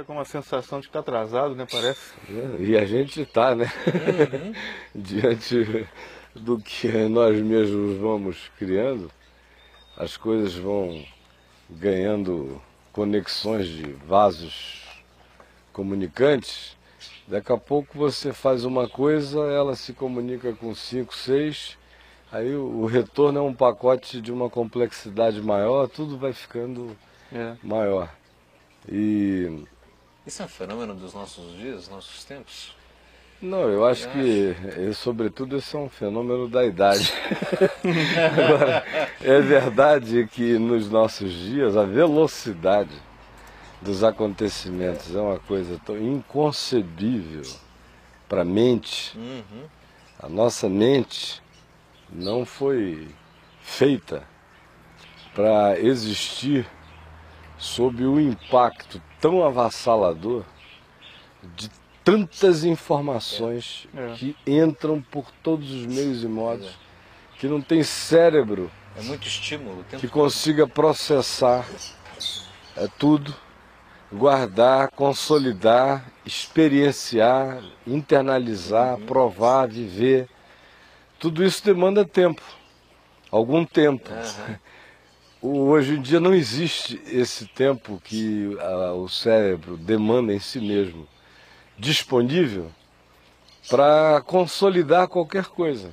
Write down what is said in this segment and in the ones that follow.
acorda com uma sensação de que está atrasado, né? Parece. E a gente está, né? Uhum. Diante do que nós mesmos vamos criando, as coisas vão ganhando conexões de vasos comunicantes. Daqui a pouco você faz uma coisa, ela se comunica com 5, 6, aí o retorno é um pacote de uma complexidade maior, tudo vai ficando maior. E isso é um fenômeno dos nossos dias, nossos tempos? não, eu acho que, sobretudo, esse é um fenômeno da idade. Agora, é verdade que nos nossos dias a velocidade dos acontecimentos é uma coisa tão inconcebível para a mente. Uhum. A nossa mente não foi feita para existir sob o impacto tão avassalador de tantas informações que entram por todos os meios e modos, que não tem cérebro é muito estímulo, que consiga processar tudo, guardar, consolidar, experienciar, internalizar, provar, viver. Tudo isso demanda tempo, algum tempo. Hoje em dia não existe esse tempo que o cérebro demanda em si mesmo, disponível para consolidar qualquer coisa.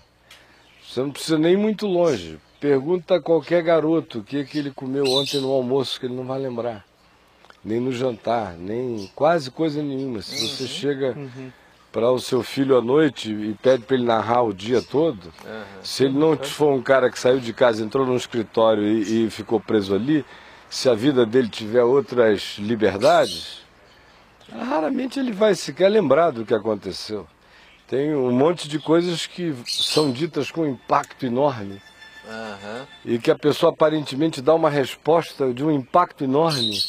Você não precisa nem ir muito longe. Pergunta a qualquer garoto o que ele comeu ontem no almoço, que ele não vai lembrar. Nem no jantar, nem quase coisa nenhuma. Se você chega para o seu filho à noite e pede para ele narrar o dia todo, se ele não for um cara que saiu de casa, entrou num escritório e ficou preso ali, se a vida dele tiver outras liberdades, raramente ele vai sequer lembrar do que aconteceu. Tem um monte de coisas que são ditas com impacto enorme e que a pessoa aparentemente dá uma resposta de um impacto enorme,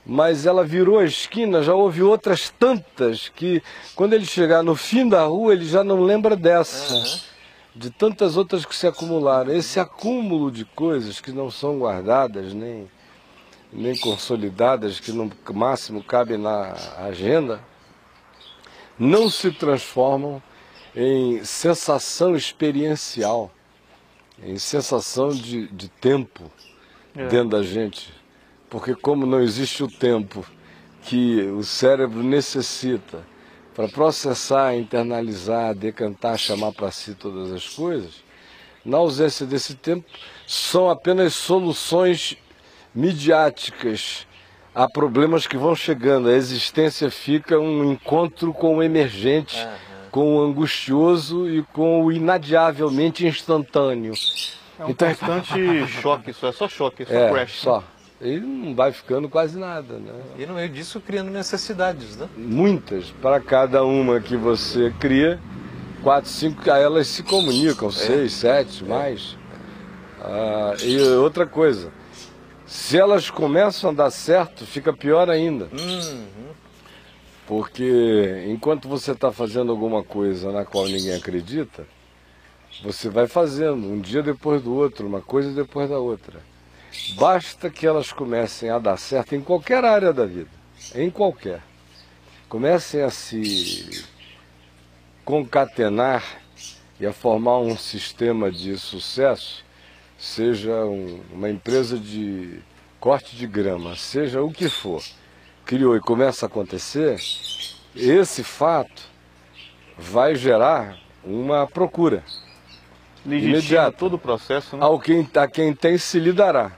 mas ela virou a esquina, já houve outras tantas que quando ele chegar no fim da rua ele já não lembra dessa, de tantas outras que se acumularam. Esse acúmulo de coisas que não são guardadas nem consolidadas, que no máximo cabem na agenda, não se transformam em sensação experiencial, em sensação de tempo dentro da gente. Porque como não existe o tempo que o cérebro necessita para processar, internalizar, decantar, chamar para si todas as coisas, na ausência desse tempo, são apenas soluções midiáticas a problemas que vão chegando. A existência fica um encontro com o emergente, com o angustioso e com o inadiavelmente instantâneo. É um constante choque, isso é só choque, é só crash. Só. E não vai ficando quase nada, né? E no meio disso criando necessidades, né? Muitas. Para cada uma que você cria, 4, 5, elas se comunicam, 6, 7, mais. E outra coisa, se elas começam a dar certo, fica pior ainda. Porque enquanto você está fazendo alguma coisa na qual ninguém acredita, você vai fazendo, um dia depois do outro, uma coisa depois da outra. Basta que elas comecem a dar certo em qualquer área da vida, em qualquer. Comecem a se concatenar e a formar um sistema de sucesso, seja uma empresa de corte de grama, seja o que for, criou e começa a acontecer, esse fato vai gerar uma procura. Legitima todo o processo, né? A quem tem se lhe dará.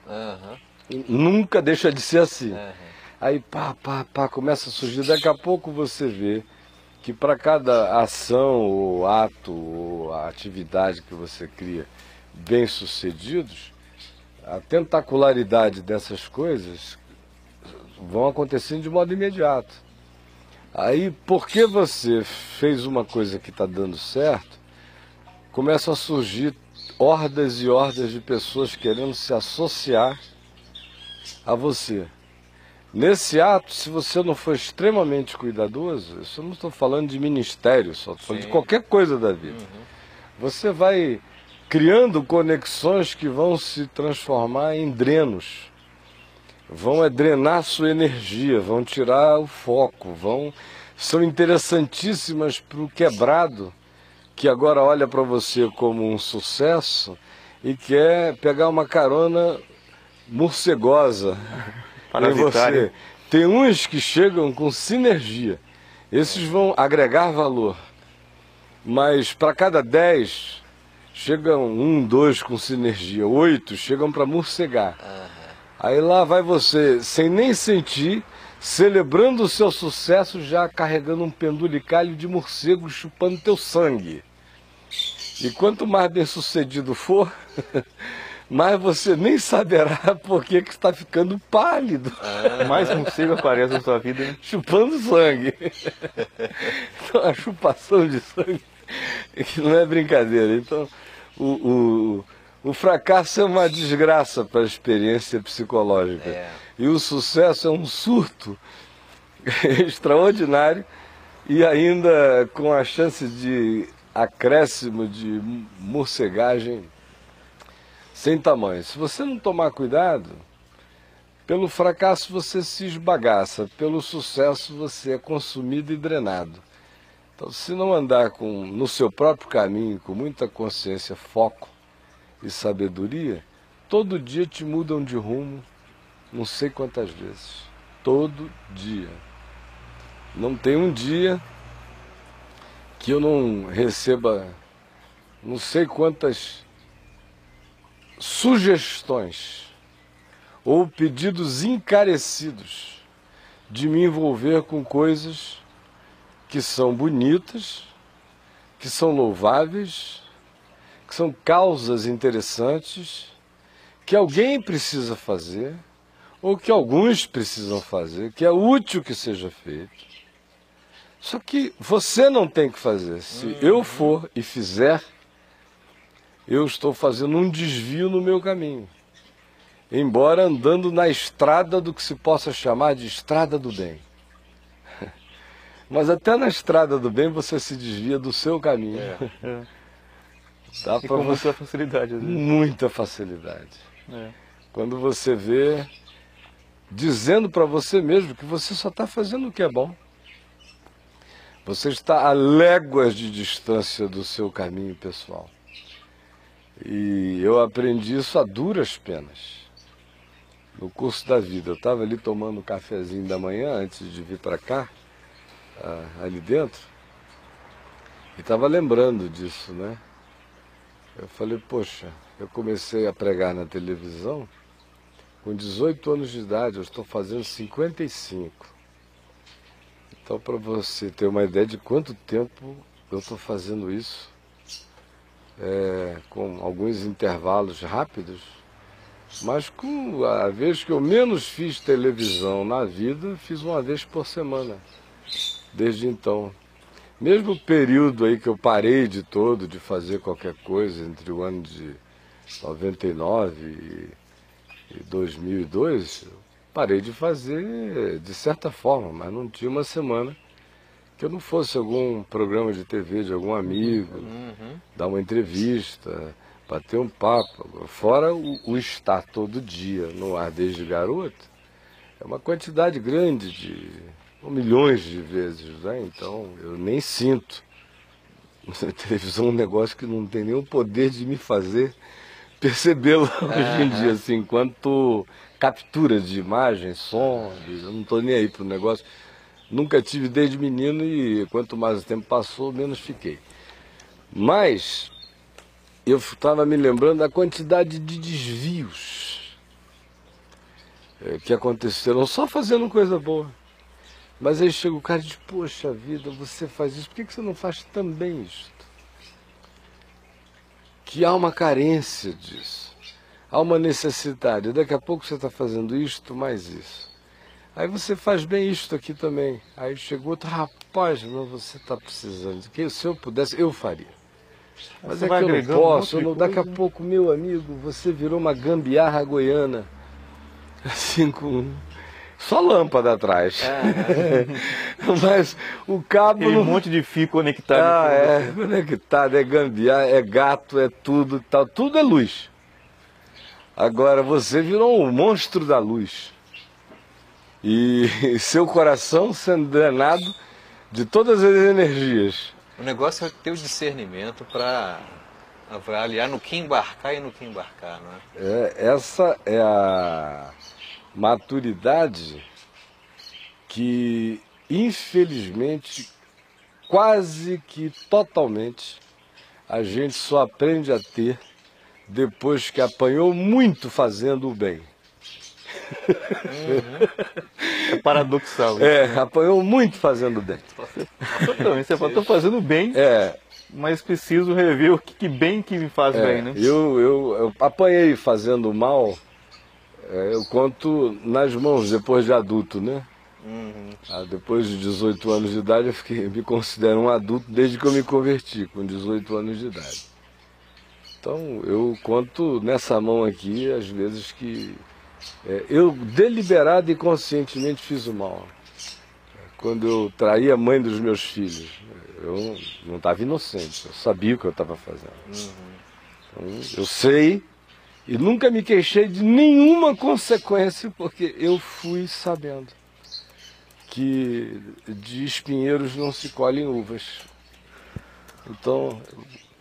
Nunca deixa de ser assim. Aí começa a surgir. Daqui a pouco você vê que para cada ação, ou ato, ou atividade que você cria bem sucedidos, a tentacularidade dessas coisas vão acontecendo de modo imediato. Aí, porque você fez uma coisa que está dando certo, começam a surgir hordas e hordas de pessoas querendo se associar a você. Nesse ato, se você não for extremamente cuidadoso, eu não estou falando de ministério, só estou falando de qualquer coisa da vida. Você vai criando conexões que vão se transformar em drenos. vão drenar sua energia, vão tirar o foco, são interessantíssimas para o quebrado, que agora olha para você como um sucesso e quer pegar uma carona morcegosa em você. Tem uns que chegam com sinergia, esses vão agregar valor, mas para cada 10 chegam 1, 2 com sinergia, 8 chegam para morcegar. Aí lá vai você, sem nem sentir, celebrando o seu sucesso, já carregando um pendulicalho de morcego chupando teu sangue. E quanto mais bem sucedido for, mais você nem saberá por que está ficando pálido. Mais morcego aparece na sua vida, né? Chupando sangue. Então a chupação de sangue que não é brincadeira. Então o fracasso é uma desgraça para a experiência psicológica. E o sucesso é um surto extraordinário e ainda com a chance de acréscimo de morcegagem sem tamanho. Se você não tomar cuidado, pelo fracasso você se esbagaça, pelo sucesso você é consumido e drenado. Então, se não andar no seu próprio caminho, com muita consciência, foco e sabedoria, todo dia te mudam de rumo, não sei quantas vezes. Todo dia. Não tem um dia que eu não receba não sei quantas sugestões ou pedidos encarecidos de me envolver com coisas que são bonitas, que são louváveis, que são causas interessantes, que alguém precisa fazer, ou que alguns precisam fazer, que é útil que seja feito. Só que você não tem que fazer. Se eu for e fizer, eu estou fazendo um desvio no meu caminho. Embora andando na estrada do que se possa chamar de estrada do bem. Mas até na estrada do bem você se desvia do seu caminho. Dá e com muita facilidade. Às vezes. Muita facilidade. Quando você vê, dizendo para você mesmo que você só está fazendo o que é bom. Você está a léguas de distância do seu caminho pessoal. E eu aprendi isso a duras penas. No curso da vida. Eu estava ali tomando um cafezinho da manhã antes de vir para cá, ali dentro, e estava lembrando disso, né? Eu falei, poxa, eu comecei a pregar na televisão com 18 anos de idade, eu estou fazendo 55. Então, para você ter uma ideia de quanto tempo eu estou fazendo isso, com alguns intervalos rápidos, mas com a vez que eu menos fiz televisão na vida, fiz uma vez por semana, desde então. Mesmo o período aí que eu parei de fazer qualquer coisa, entre o ano de 99 e 2002, parei de fazer de certa forma, mas não tinha uma semana que eu não fosse algum programa de TV de algum amigo, dar uma entrevista, bater um papo. Fora o estar todo dia no ar desde garoto, é uma quantidade grande de milhões de vezes, né? Então eu nem sinto. A televisão é um negócio que não tem nenhum poder de me fazer percebê-lo hoje em dia, assim, enquanto captura de imagem, som, eu não estou nem aí para o negócio. Nunca tive desde menino e quanto mais o tempo passou, menos fiquei. Mas eu estava me lembrando da quantidade de desvios que aconteceram só fazendo coisa boa. Mas aí chega o cara e diz, poxa vida, você faz isso, por que você não faz também isto? Que há uma carência disso, há uma necessidade, daqui a pouco você está fazendo isto, mais isso. Aí você faz bem isto aqui também. Aí chegou outro, rapaz, não, você está precisando, que se eu pudesse, eu faria. Mas é que eu não posso, daqui a pouco, meu amigo, você virou uma gambiarra goiana, assim com... Só lâmpada atrás. Mas o cabo... Aquele monte de fio conectado. Conectado, é gambiarra, é gato, é tudo, tal. Tudo é luz. Agora você virou um monstro da luz. e seu coração sendo drenado de todas as energias. O negócio é ter o discernimento para avaliar no que embarcar e no que embarcar, não é? Essa é a maturidade que, infelizmente, quase que totalmente, a gente só aprende a ter depois que apanhou muito fazendo o bem. É paradoxal. Apanhou muito fazendo o bem. Você falou, estou fazendo bem, mas preciso rever o que bem que me faz bem, né? Eu apanhei fazendo mal, eu conto nas mãos depois de adulto, né? Depois de 18 anos de idade, eu me considero um adulto desde que eu me converti, com 18 anos de idade. Então, eu conto nessa mão aqui as vezes que eu deliberado e conscientemente fiz o mal. Quando eu traí a mãe dos meus filhos, eu não estava inocente, eu sabia o que eu estava fazendo. Então, eu sei e nunca me queixei de nenhuma consequência, porque eu fui sabendo que de espinheiros não se colhem uvas. Então,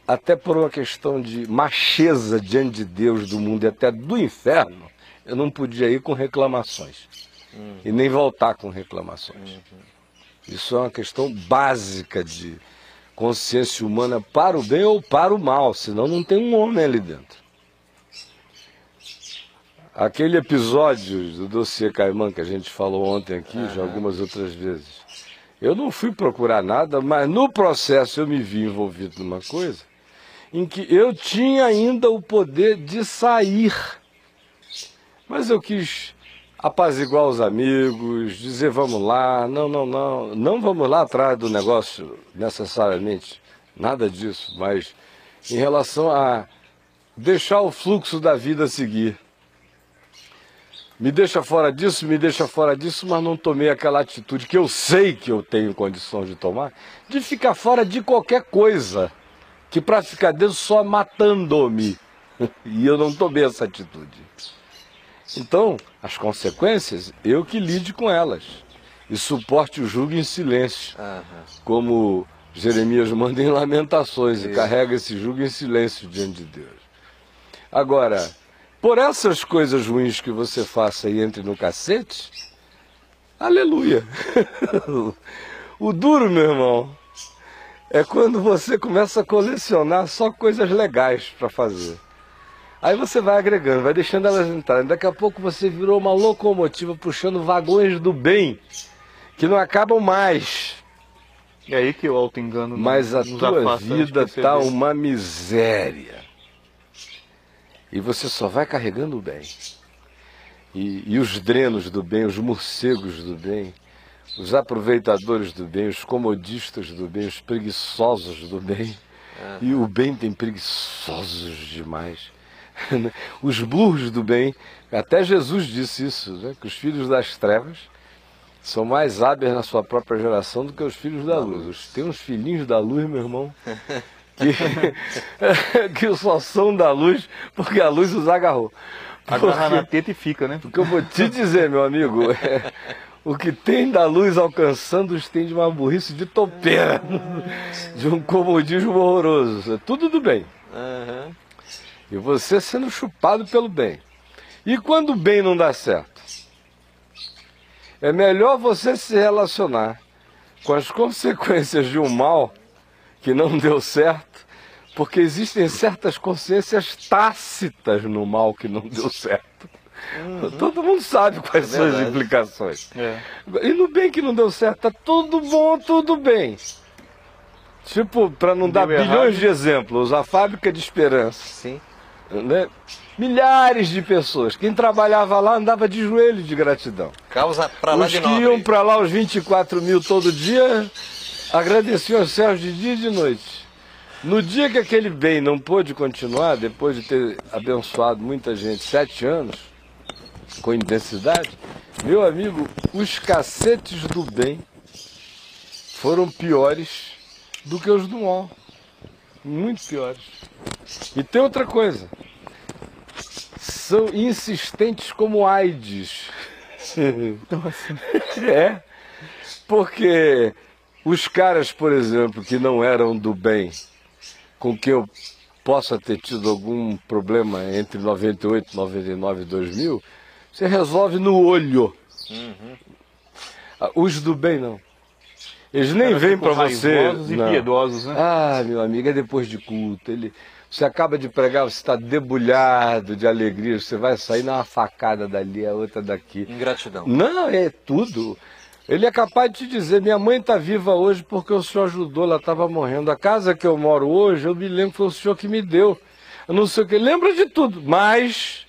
até por uma questão de macheza diante de Deus, do mundo e até do inferno, eu não podia ir com reclamações. E nem voltar com reclamações. Isso é uma questão básica de consciência humana para o bem ou para o mal, senão não tem um homem ali dentro. Aquele episódio do dossiê Caimã que a gente falou ontem aqui, já algumas outras vezes, eu não fui procurar nada, mas no processo eu me vi envolvido numa coisa em que eu tinha ainda o poder de sair. Mas eu quis apaziguar os amigos, dizer vamos lá, não vamos lá atrás do negócio necessariamente, nada disso, mas em relação a deixar o fluxo da vida seguir. Me deixa fora disso, mas não tomei aquela atitude que eu sei que eu tenho condições de tomar, de ficar fora de qualquer coisa, que para ficar dentro só matando-me. E eu não tomei essa atitude. Então, as consequências, eu que lide com elas. E suporte o jugo em silêncio. Como Jeremias manda em Lamentações, e carrega esse jugo em silêncio diante de Deus. Agora, por essas coisas ruins que você faça e entre no cacete, aleluia. O duro, meu irmão, é quando você começa a colecionar só coisas legais para fazer. Aí você vai agregando, vai deixando elas entrarem. Daqui a pouco você virou uma locomotiva puxando vagões do bem, que não acabam mais. É aí que o auto-engano mas a tua vida está uma miséria. E você só vai carregando o bem. E os drenos do bem, os morcegos do bem, os aproveitadores do bem, os comodistas do bem, os preguiçosos do bem. E o bem tem preguiçosos demais. Os burros do bem, até Jesus disse isso, né? Que os filhos das trevas são mais hábeis na sua própria geração do que os filhos da luz. Tem uns filhinhos da luz, meu irmão, que só são da luz porque a luz os agarrou. Agarra na teta e fica, né? Porque eu vou te dizer, meu amigo, o que tem da luz alcançando-os tem de uma burrice de topeira, de um comodismo horroroso. É tudo do bem. E você sendo chupado pelo bem. E quando o bem não dá certo? É melhor você se relacionar com as consequências de um mal que não deu certo, porque existem certas consciências tácitas no mal que não deu certo. Todo mundo sabe quais são as implicações. E no bem que não deu certo, tá tudo bom, tudo bem. Tipo, para não dar bilhões de exemplos, a fábrica de esperança. Sim. Né? Milhares de pessoas. Quem trabalhava lá andava de joelho de gratidão. Causa pra lá os de que nobre. iam para lá, os 24 mil todo dia, agradeciam aos céus de dia e de noite. No dia que aquele bem não pôde continuar, depois de ter abençoado muita gente 7 anos, com intensidade, meu amigo, os cacetes do bem foram piores do que os do mal. Muito piores. E tem outra coisa. São insistentes como AIDS. É, porque os caras, por exemplo, que não eram do bem, com quem eu possa ter tido algum problema entre 98, 99 e 2000, você resolve no olho. Os do bem não. Eles nem vêm para você. Raivosos e piedosos, né? Ah, meu amigo, é depois de culto. Você acaba de pregar, você está debulhado de alegria, você vai sair numa facada dali, a outra daqui. Ingratidão. Não, é tudo. Ele é capaz de te dizer, minha mãe está viva hoje porque o senhor ajudou, ela estava morrendo. A casa que eu moro hoje, eu me lembro que foi o senhor que me deu. Eu não sei o que, lembra de tudo, mas...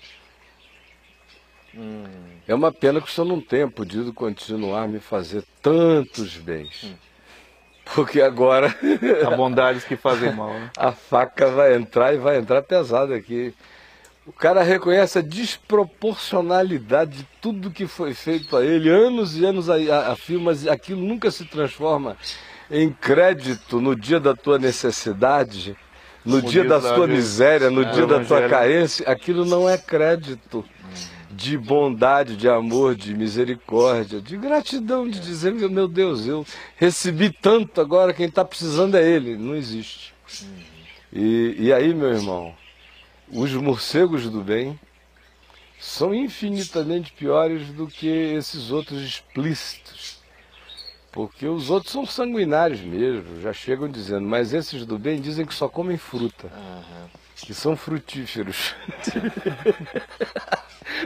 É uma pena que o senhor não tenha podido continuar a me fazer tantos bens. Porque agora... Há bondades que fazem mal, né? A faca vai entrar e vai entrar pesada aqui. O cara reconhece a desproporcionalidade de tudo que foi feito a ele, anos e anos a fio, mas aquilo nunca se transforma em crédito no dia da tua necessidade, no dia da sua miséria, no dia da tua carência. Aquilo não é crédito de bondade, de amor, de misericórdia, de gratidão, de dizer, meu Deus, eu recebi tanto, agora quem está precisando é ele. Não existe. E aí, meu irmão, os morcegos do bem são infinitamente piores do que esses outros explícitos. Porque os outros são sanguinários mesmo, já chegam dizendo, mas esses do bem dizem que só comem fruta, que são frutíferos.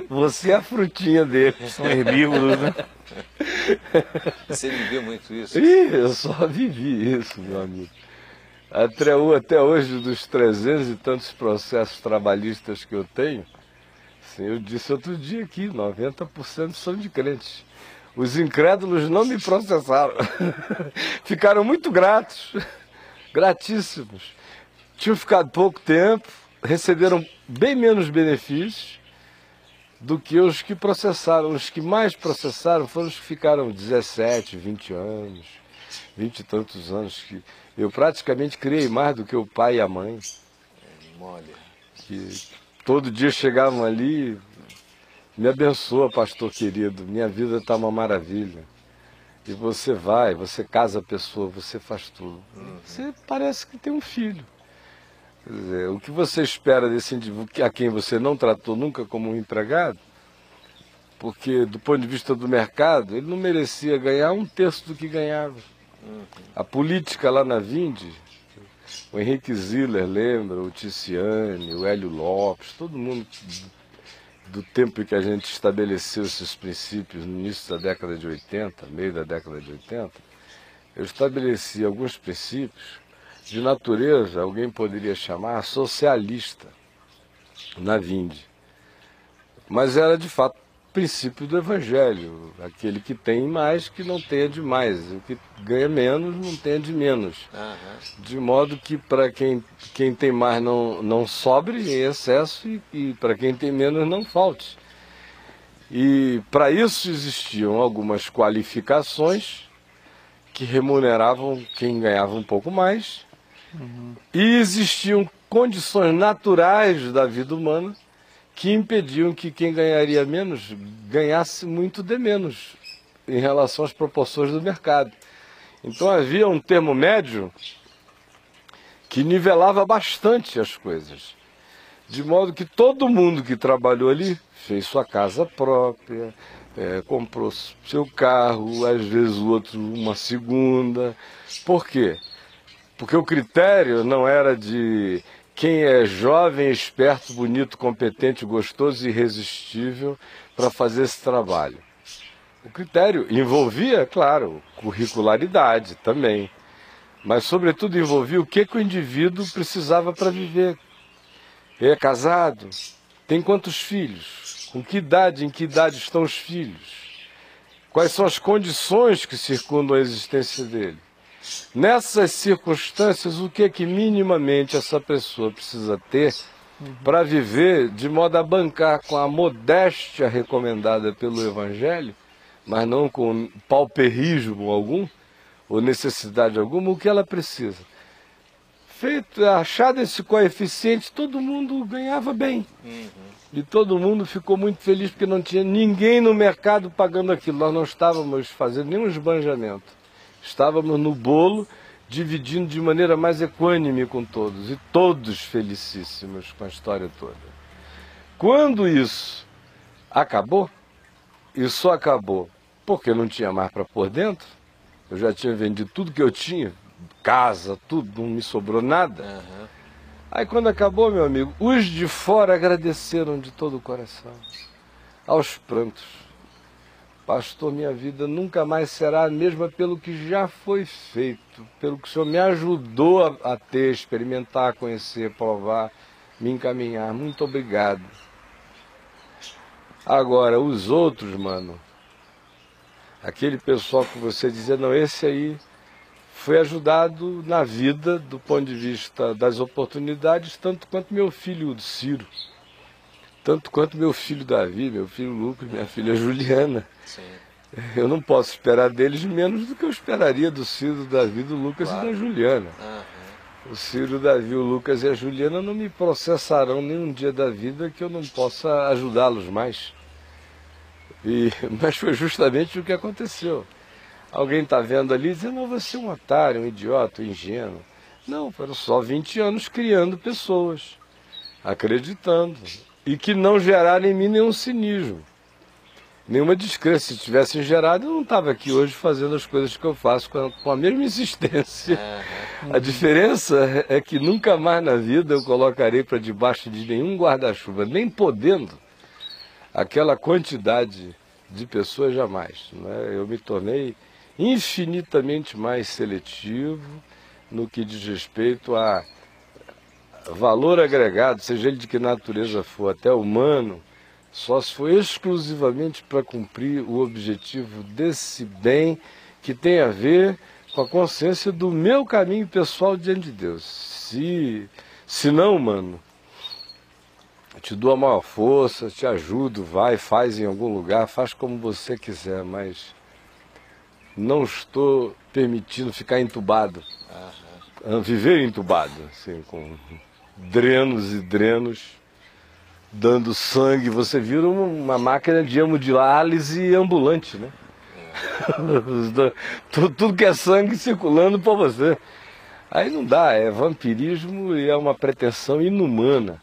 Você é a frutinha deles. São herbívoros, né? Você viveu muito isso? Eu só vivi isso, meu amigo. Até hoje, dos 300 e tantos processos trabalhistas que eu tenho, assim, eu disse outro dia aqui, 90% são de crentes. Os incrédulos não me processaram. Ficaram muito gratos, gratíssimos. Tinham ficado pouco tempo, receberam bem menos benefícios do que os que processaram. Os que mais processaram foram os que ficaram 17, 20 anos, 20 e tantos anos. Que eu praticamente criei mais do que o pai e a mãe. Que todo dia chegavam ali, me abençoa, pastor querido, minha vida está uma maravilha. E você vai, você casa a pessoa, você faz tudo. Você parece que tem um filho. Quer dizer, o que você espera desse indivíduo a quem você não tratou nunca como um empregado, porque do ponto de vista do mercado, ele não merecia ganhar 1/3 do que ganhava. A política lá na Vinde, o Henrique Ziller lembra, o Ticiane, o Hélio Lopes, todo mundo do tempo em que a gente estabeleceu esses princípios no início da década de 80, meio da década de 80, eu estabeleci alguns princípios de natureza, alguém poderia chamar socialista, na Vinde. Mas era de fato o princípio do Evangelho, aquele que tem mais que não tenha de mais, o que ganha menos não tenha de menos. De modo que para quem tem mais não sobre em excesso e para quem tem menos não falte. E para isso existiam algumas qualificações que remuneravam quem ganhava um pouco mais, e existiam condições naturais da vida humana que impediam que quem ganharia menos ganhasse muito de menos em relação às proporções do mercado. Então havia um termo médio que nivelava bastante as coisas, de modo que todo mundo que trabalhou ali fez sua casa própria, comprou seu carro, às vezes o outro uma segunda. Por quê? Porque o critério não era de quem é jovem, esperto, bonito, competente, gostoso e irresistível para fazer esse trabalho. O critério envolvia, claro, curricularidade também, mas sobretudo envolvia o que o indivíduo precisava para viver. Ele é casado? Tem quantos filhos? Com que idade, em que idade estão os filhos? Quais são as condições que circundam a existência dele? Nessas circunstâncias, o que minimamente essa pessoa precisa ter para viver de modo a bancar com a modéstia recomendada pelo Evangelho, mas não com pauperismo algum, ou necessidade alguma, o que ela precisa? achado esse coeficiente, todo mundo ganhava bem. E todo mundo ficou muito feliz porque não tinha ninguém no mercado pagando aquilo. Nós não estávamos fazendo nenhum esbanjamento. Estávamos no bolo, dividindo de maneira mais equânime com todos. E todos felicíssimos com a história toda. Quando isso acabou, e só acabou porque não tinha mais para pôr dentro, eu já tinha vendido tudo que eu tinha, casa, tudo, não me sobrou nada. Aí quando acabou, meu amigo, os de fora agradeceram de todo o coração, aos prantos. Pastor, minha vida nunca mais será a mesma pelo que já foi feito, pelo que o Senhor me ajudou a ter, experimentar, conhecer, provar, me encaminhar. Muito obrigado. Agora, os outros, mano, aquele pessoal que você dizia, não, esse aí foi ajudado na vida do ponto de vista das oportunidades, tanto quanto meu filho Ciro, tanto quanto meu filho Davi, meu filho Lucas, minha filha Juliana. Sim. Eu não posso esperar deles menos do que eu esperaria do Ciro, do Davi, do Lucas, claro, e da Juliana. O Ciro, o Davi, o Lucas e a Juliana não me processarão nenhum dia da vida que eu não possa ajudá-los mais. Mas foi justamente o que aconteceu. Alguém está vendo ali dizendo, não, você é um otário, um idiota, um ingênuo. Não, foram só 20 anos criando pessoas, acreditando, e que não geraram em mim nenhum cinismo, nenhuma descrença. Se tivessem gerado, eu não estava aqui hoje fazendo as coisas que eu faço com a mesma insistência. A diferença é que nunca mais na vida eu colocarei para debaixo de nenhum guarda-chuva, nem podendo, aquela quantidade de pessoas jamais. Né? Eu me tornei infinitamente mais seletivo no que diz respeito a valor agregado, seja ele de que natureza for, até humano, só se for exclusivamente para cumprir o objetivo desse bem que tem a ver com a consciência do meu caminho pessoal diante de Deus. Se não, mano, eu te dou a maior força, te ajudo, vai, faz em algum lugar, faz como você quiser, mas não estou permitindo ficar entubado, viver entubado, assim, com drenos e drenos, dando sangue. Você vira uma máquina de hemodiálise ambulante, né? Tudo que é sangue circulando por você. Aí não dá, é vampirismo e é uma pretensão inumana.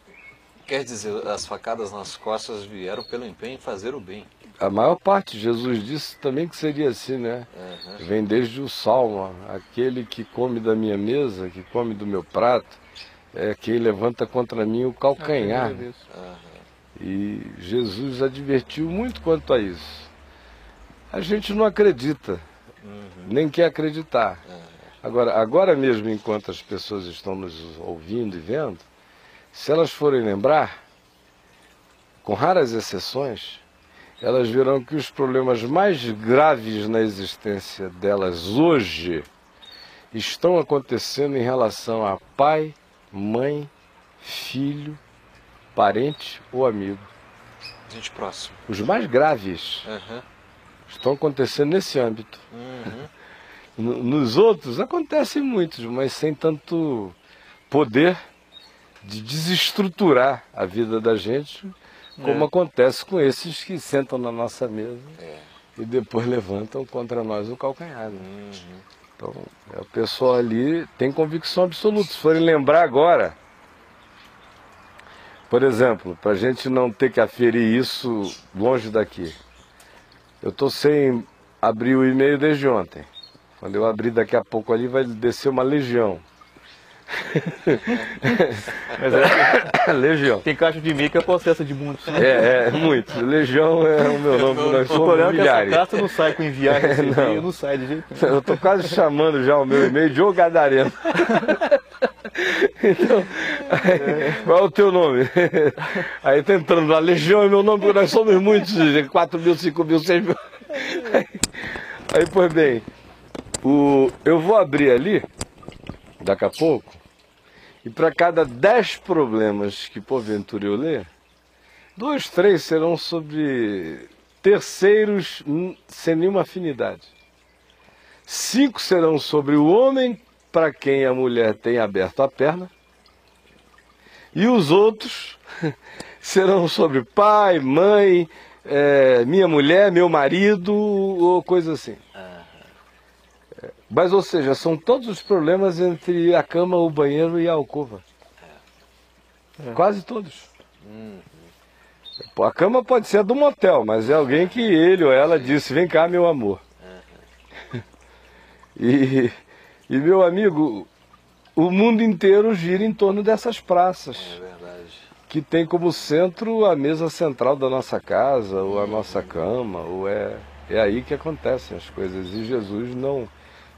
Quer dizer, as facadas nas costas vieram pelo empenho em fazer o bem. A maior parte, Jesus disse também que seria assim, né? Vem desde o Salmo, aquele que come da minha mesa, que come do meu prato, é quem levanta contra mim o calcanhar. E Jesus advertiu muito quanto a isso. A gente não acredita, nem quer acreditar. Agora mesmo, enquanto as pessoas estão nos ouvindo e vendo, se elas forem lembrar, com raras exceções, elas verão que os problemas mais graves na existência delas hoje estão acontecendo em relação a pai, mãe, filho, parente ou amigo. Gente próxima. Os mais graves estão acontecendo nesse âmbito. Nos outros acontecem muitos, mas sem tanto poder de desestruturar a vida da gente, como acontece com esses que sentam na nossa mesa e depois levantam contra nós o calcanhar. Né? Então, o pessoal ali tem convicção absoluta. Se forem lembrar agora, por exemplo, para a gente não ter que aferir isso longe daqui, eu estou sem abrir o e-mail desde ontem. Quando eu abrir daqui a pouco ali, vai descer uma legião. Mas Legião. Tem caixa de e-mail que é processo de muitos. Muito. Legião é o meu nome, nós somos milhares. Essa carta não sai com enviar esse e-mail, não sai de jeito nenhum. Eu estou quase chamando já o meu e-mail de Gadareno. Então, qual é o teu nome? Aí tá entrando lá, Legião é meu nome, porque nós somos muitos, 4 mil, 5 mil, 6 mil. Aí, pois bem, eu vou abrir ali, daqui a pouco, e para cada 10 problemas que porventura eu ler, 2, 3 serão sobre terceiros sem nenhuma afinidade. 5 serão sobre o homem para quem a mulher tem aberto a perna, e os outros serão sobre pai, mãe, minha mulher, meu marido, ou coisa assim. Mas, ou seja, são todos os problemas entre a cama, o banheiro e a alcova. Quase todos. A cama pode ser a do motel, mas é alguém que ele ou ela disse, vem cá, meu amor. E meu amigo, o mundo inteiro gira em torno dessas praças. É verdade. Que tem como centro a mesa central da nossa casa, ou a nossa cama, ou é aí que acontecem as coisas. E Jesus não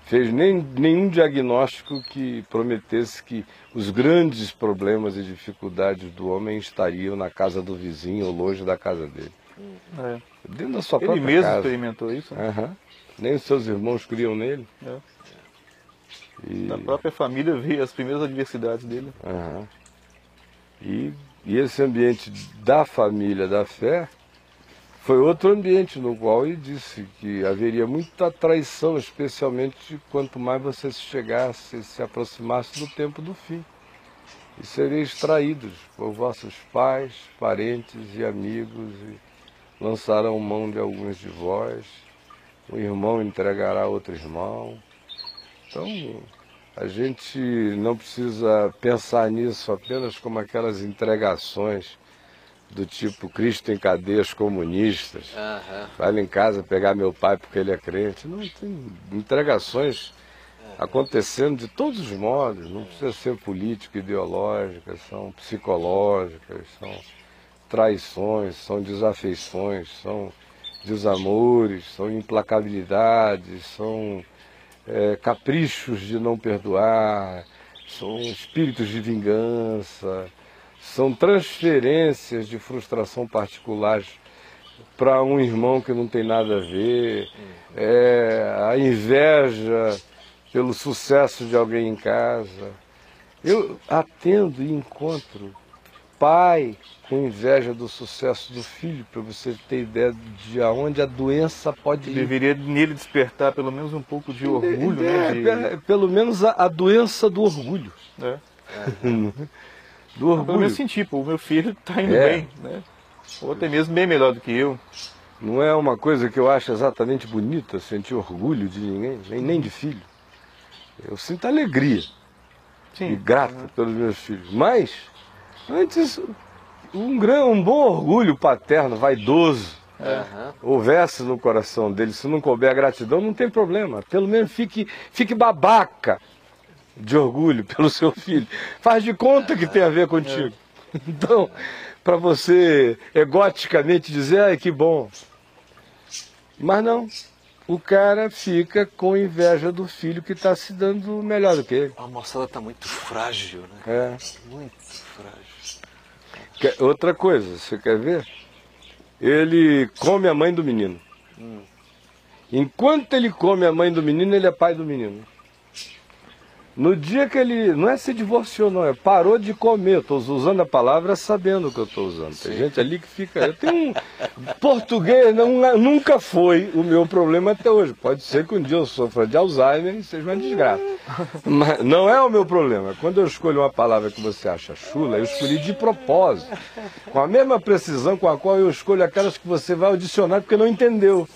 fez nenhum diagnóstico que prometesse que os grandes problemas e dificuldades do homem estariam na casa do vizinho ou longe da casa dele. Dentro da sua própria casa. Ele mesmo experimentou isso. Né? Nem os seus irmãos criam nele. Na própria família vê as primeiras adversidades dele. E esse ambiente da família, da fé, foi outro ambiente no qual ele disse que haveria muita traição, especialmente quanto mais você se aproximasse do tempo do fim. E sereis traídos por vossos pais, parentes e amigos, e lançarão mão de alguns de vós, um irmão entregará outro irmão. Então, a gente não precisa pensar nisso apenas como aquelas entregações do tipo Cristo em cadeias comunistas. Vai lá em casa pegar meu pai porque ele é crente. Não, tem entregações acontecendo de todos os modos. Não precisa ser político, ideológicas, são psicológicas, são traições, são desafeições, são desamores, são implacabilidades, são caprichos de não perdoar, são espíritos de vingança, são transferências de frustração particulares para um irmão que não tem nada a ver, a inveja pelo sucesso de alguém em casa. Eu atendo e encontro pai com inveja do sucesso do filho, para você ter ideia de onde a doença pode ir. Deveria nele despertar pelo menos um pouco de orgulho, né? Pelo menos a doença do orgulho. Do orgulho. Pelo menos sentir, pô, o meu filho está indo bem, né? Ou até mesmo bem melhor do que eu. Não é uma coisa que eu acho exatamente bonita, sentir orgulho de ninguém, nem de filho. Eu sinto alegria e grata pelos meus filhos. Mas, antes, um bom orgulho paterno, vaidoso, houvesse no coração dele. Se não couber a gratidão, não tem problema. Pelo menos fique babaca de orgulho pelo seu filho. Faz de conta que tem a ver contigo. Então, para você egoticamente dizer, ai, que bom. Mas não, o cara fica com inveja do filho que está se dando melhor do que ele. A moçada está muito frágil, né? Muito frágil. Outra coisa, você quer ver? Ele come a mãe do menino. Enquanto ele come a mãe do menino, ele é pai do menino. No dia que ele, não é se divorciou não, parou de comer, estou usando a palavra sabendo o que eu estou usando. Tem gente ali que fica, eu tenho português, nunca foi o meu problema até hoje. Pode ser que um dia eu sofra de Alzheimer e seja uma desgraça. Mas não é o meu problema. Quando eu escolho uma palavra que você acha chula, eu escolhi de propósito. Com a mesma precisão com a qual eu escolho aquelas que você vai ao dicionário porque não entendeu.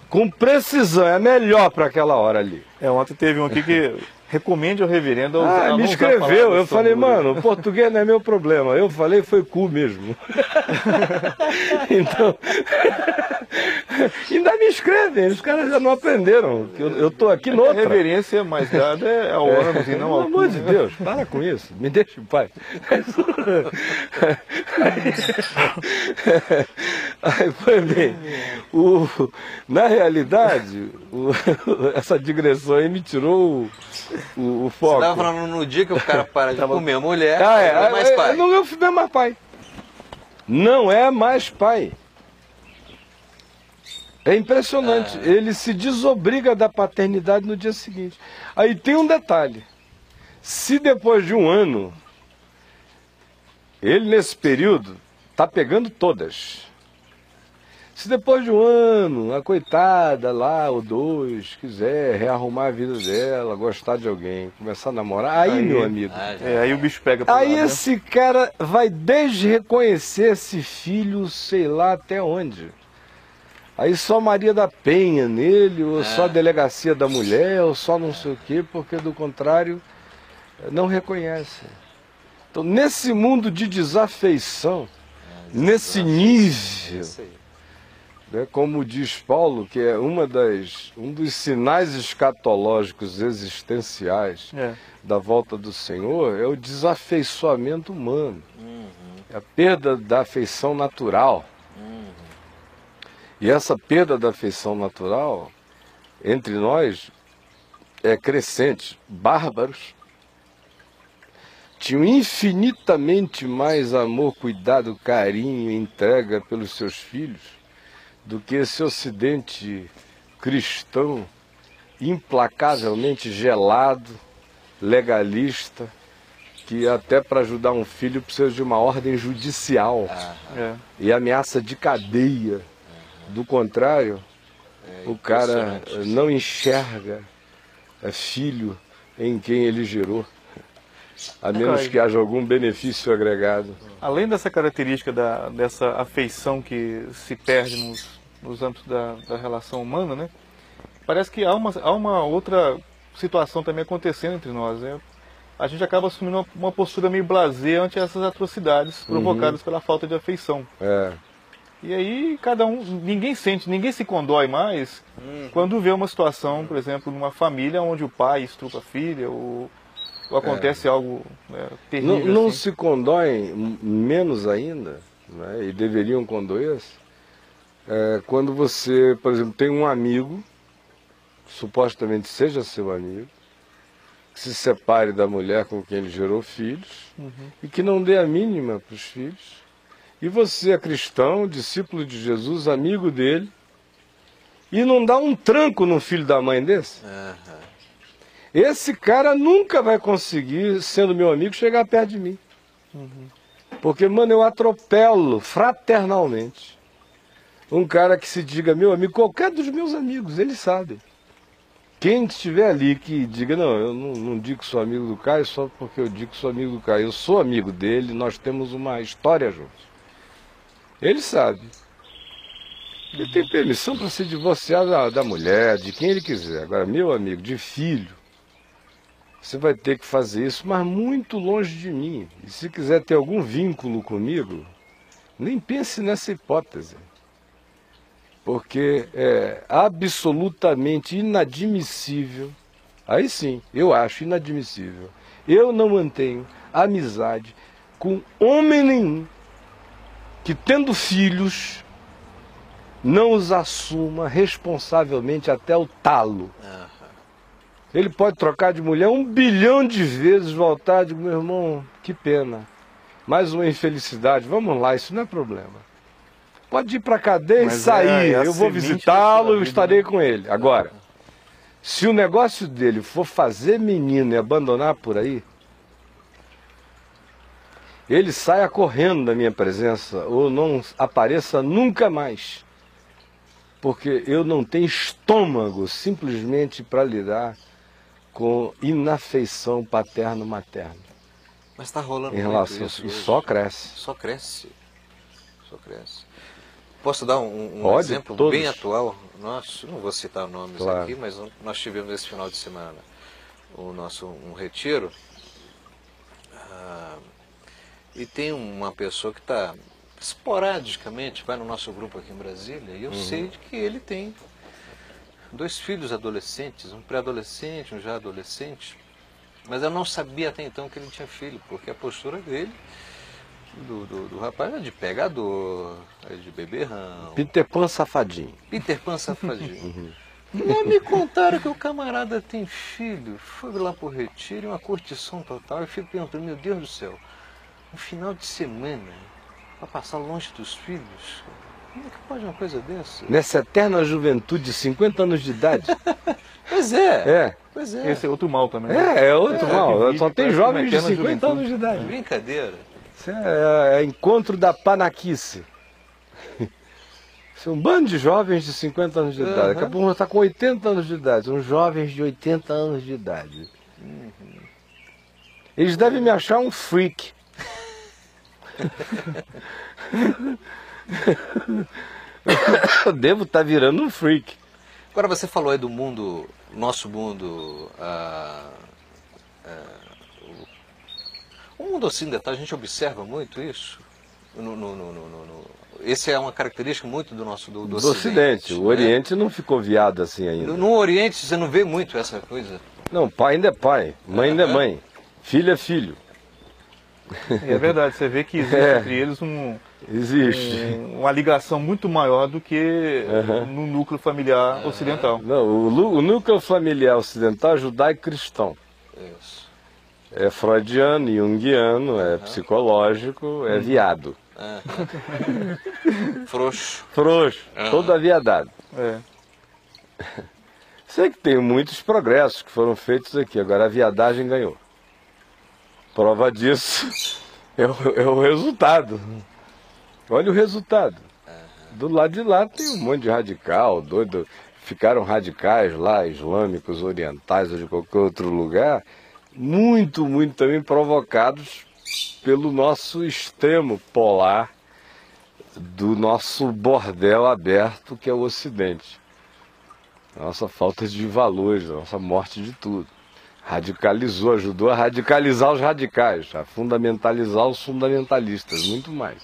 Com precisão, é melhor para aquela hora ali. Ontem teve um aqui que recomende ao reverendo usar, me escreveu, eu falei, mano, o português não é meu problema. Eu falei, foi cu mesmo. Então, ainda me escrevem, os caras já não aprenderam. Eu estou aqui noutra. A reverência mais dada é ao ônibus e não ao cu. Pelo amor de Deus, para com isso, me deixa em paz. Aí foi bem. Na realidade, essa digressão aí me tirou o foco. Você estava falando no dia que o cara para de comer a mulher, não é mais pai. Não é mais pai. Não é mais pai. É impressionante. Ele se desobriga da paternidade no dia seguinte. Aí tem um detalhe. Se depois de um ano, ele nesse período está pegando todas. Se depois de um ano a coitada lá, ou 2, quiser rearrumar a vida dela, gostar de alguém, começar a namorar, aí meu amigo, aí o bicho pega pro aí lado, esse cara vai desreconhecer esse filho, sei lá até onde. Aí só Maria da Penha nele, ou só a Delegacia da Mulher, ou só não sei o quê, porque do contrário não reconhece. Então nesse mundo de desafeição, nesse nível, né, como diz Paulo, que é um dos sinais escatológicos existenciais da volta do Senhor, é o desafeiçoamento humano, a perda da afeição natural. E essa perda da afeição natural, entre nós, é crescente. Bárbaros tinham infinitamente mais amor, cuidado, carinho e entrega pelos seus filhos do que esse ocidente cristão implacavelmente gelado, legalista, que até para ajudar um filho precisa de uma ordem judicial e ameaça de cadeia. Do contrário, o cara não enxerga filho em quem ele gerou, a menos que haja algum benefício agregado. Além dessa característica dessa afeição que se perde nos âmbitos da relação humana, né? Parece que há uma outra situação também acontecendo entre nós. Né? A gente acaba assumindo uma postura meio blasé ante essas atrocidades provocadas pela falta de afeição. E aí ninguém se condói mais quando vê uma situação, por exemplo, numa família onde o pai estupa a filha ou acontece algo terrível. Não assim. se condói menos ainda, né, e deveriam condoer-se, quando você, por exemplo, tem um amigo, supostamente seja seu amigo, que se separe da mulher com quem ele gerou filhos e que não dê a mínima para os filhos. E você é cristão, discípulo de Jesus, amigo dele, e não dá um tranco no filho da mãe desse? Esse cara nunca vai conseguir, sendo meu amigo, chegar perto de mim. Porque, mano, eu atropelo fraternalmente um cara que se diga meu amigo, qualquer dos meus amigos, ele sabe. Quem estiver ali que diga, não, eu não digo que sou amigo do Caio só porque eu digo que sou amigo do Caio. Eu sou amigo dele, nós temos uma história juntos. Ele sabe. Ele tem permissão para se divorciar da mulher, de quem ele quiser. Agora, meu amigo, de filho, você vai ter que fazer isso, mas muito longe de mim. E se quiser ter algum vínculo comigo, nem pense nessa hipótese. Porque é absolutamente inadmissível, aí sim, eu acho inadmissível, eu não mantenho amizade com homem nenhum que, tendo filhos, não os assuma responsavelmente até o talo. Ele pode trocar de mulher 1 bilhão de vezes, voltar e dizer, meu irmão, que pena, mais uma infelicidade, vamos lá, isso não é problema. Pode ir para a cadeia e sair, eu vou visitá-lo, eu estarei com ele. Agora, se o negócio dele for fazer menino e abandonar por aí, ele saia correndo da minha presença ou não apareça nunca mais. Porque eu não tenho estômago simplesmente para lidar com inafeição paterno-materna. Mas está rolando em relação isso e hoje. só cresce. Só cresce. Só cresce. Posso dar um Pode, exemplo todos. bem atual nosso? Não vou citar nomes Claro. aqui, mas nós tivemos esse final de semana um retiro. E tem uma pessoa que está esporadicamente, vai no nosso grupo aqui em Brasília, e eu sei de que ele tem 2 filhos adolescentes, um pré-adolescente, um já adolescente, mas eu não sabia até então que ele tinha filho, porque a postura dele, do rapaz, é de pegador, é de beberrão. Peter Pan safadinho. Peter Pan safadinho. Não me contaram que o camarada tem filho, foi lá pro retiro, uma curtição total, eu fico perguntando, meu Deus do céu, um final de semana, para passar longe dos filhos, como é que pode uma coisa dessa? Nessa eterna juventude de 50 anos de idade. Pois é. É. Pois é. Esse é outro mal também. Né? É outro mal. Só tem parece jovens de uma eterna 50 anos de idade. Brincadeira. Isso é encontro da panaquice. Um bando de jovens de 50 anos de idade. Daqui a pouco está com 80 anos de idade. São jovens de 80 anos de idade. Eles devem me achar um freak. Eu devo estar virando um freak. Agora você falou aí do mundo, nosso mundo, o mundo ocidental, a gente observa muito isso. Esse é uma característica muito do nosso do Ocidente. O Oriente não ficou viado assim ainda. No Oriente você não vê muito essa coisa? Não, pai ainda é pai, mãe ainda é mãe, filho é filho. É verdade, você vê que existe entre eles uma ligação muito maior do que no núcleo familiar ocidental. Não, o núcleo familiar ocidental é judaico-cristão. Isso. É freudiano, junguiano, é psicológico, é viado. Frouxo. Frouxo, todo aviadado. É. Sei que tem muitos progressos que foram feitos aqui, agora a viadagem ganhou. Prova disso é o resultado. Olha o resultado. Do lado de lá tem um monte de radical, doido. Ficaram radicais lá, islâmicos, orientais ou de qualquer outro lugar, muito também provocados pelo nosso extremo polar do nosso bordel aberto que é o Ocidente. Nossa falta de valores, nossa morte de tudo. Radicalizou, ajudou a radicalizar os radicais, a fundamentalizar os fundamentalistas, muito mais.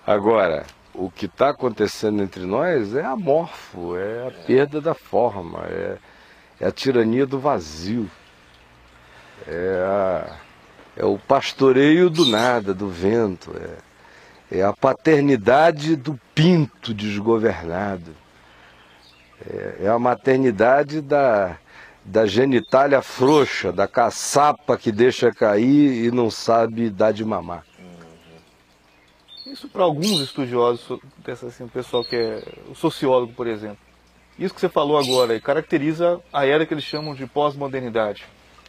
Agora, o que está acontecendo entre nós é amorfo, é a perda da forma, é a tirania do vazio, é o pastoreio do nada, do vento, é a paternidade do pinto desgovernado, é a maternidade da genitália frouxa, da caçapa que deixa cair e não sabe dar de mamar. Isso para alguns estudiosos, assim, o pessoal que é o sociólogo, por exemplo. Isso que você falou agora caracteriza a era que eles chamam de pós-modernidade.